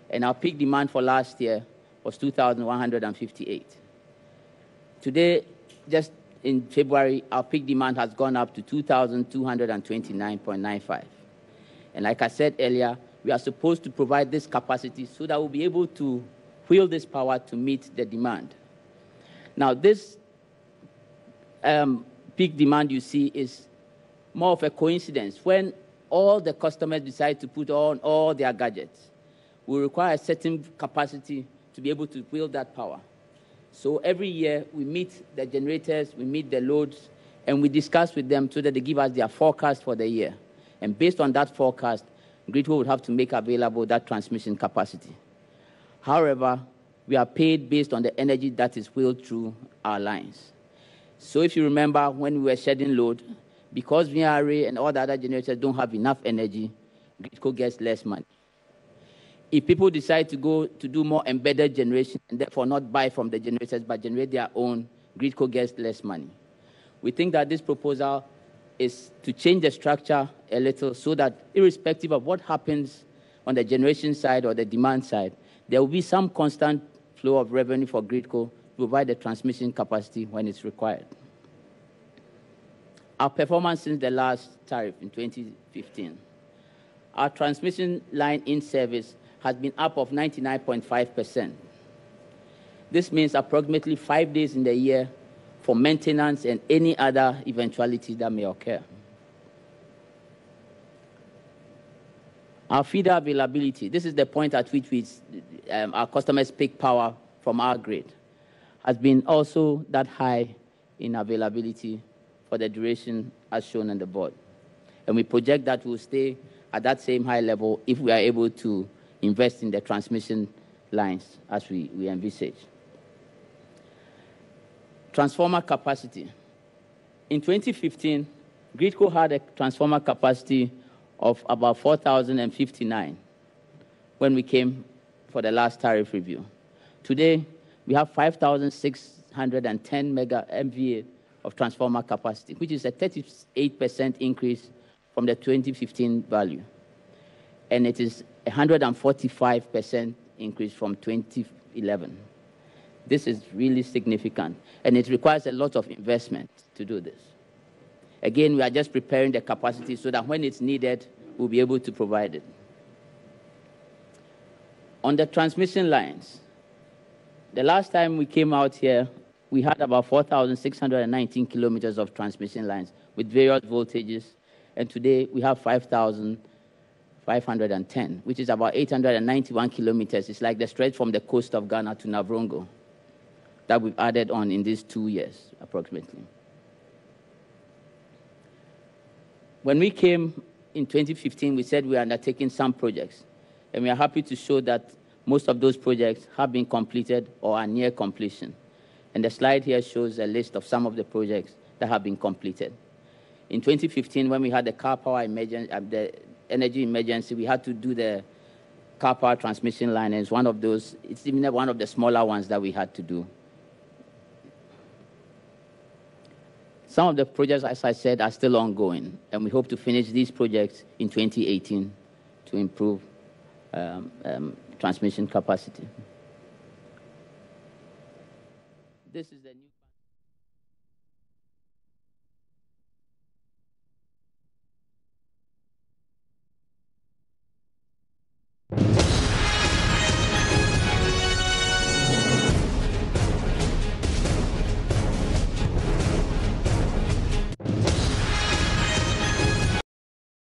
and our peak demand for last year was 2,158. Today, just in February, our peak demand has gone up to 2,229.95. And like I said earlier, we are supposed to provide this capacity so that we'll be able to wheel this power to meet the demand. Now, this peak demand you see is more of a coincidence. When all the customers decide to put on all their gadgets, we require a certain capacity to be able to wheel that power. So every year we meet the generators, we meet the loads, and we discuss with them so that they give us their forecast for the year. And based on that forecast, Gridco would have to make available that transmission capacity. However, we are paid based on the energy that is wheeled through our lines. So if you remember when we were shedding load, because VRA and all the other generators don't have enough energy, Gridco gets less money. If people decide to go to do more embedded generation and therefore not buy from the generators but generate their own, Gridco gets less money. We think that this proposal is to change the structure a little so that irrespective of what happens on the generation side or the demand side, there will be some constant flow of revenue for Gridco to provide the transmission capacity when it's required. Our performance since the last tariff in 2015. Our transmission line in service has been up of 99.5%. This means approximately 5 days in the year for maintenance and any other eventuality that may occur. Our feeder availability, this is the point at which our customers pick power from our grid, has been also that high in availability for the duration as shown on the board. And we project that we'll stay at that same high level if we are able to invest in the transmission lines as we envisage. Transformer capacity. In 2015, Gridco had a transformer capacity of about 4,059 when we came for the last tariff review. Today, we have 5,610 mega MVA of transformer capacity, which is a 38% increase from the 2015 value. And it is a 145% increase from 2011. This is really significant, and it requires a lot of investment to do this. Again, we are just preparing the capacity so that when it's needed, we'll be able to provide it. On the transmission lines, the last time we came out here, we had about 4,619 kilometers of transmission lines with various voltages, and today we have 5,510, which is about 891 kilometers. It's like the stretch from the coast of Ghana to Navrongo that we've added on in these 2 years, approximately. When we came in 2015, we said we are undertaking some projects, and we are happy to show that most of those projects have been completed or are near completion. And the slide here shows a list of some of the projects that have been completed. In 2015, when we had the car power emergency, the energy emergency, we had to do the car power transmission line, and it's one of those, it's even one of the smaller ones that we had to do. Some of the projects, as I said, are still ongoing, and we hope to finish these projects in 2018 to improve transmission capacity. This is the new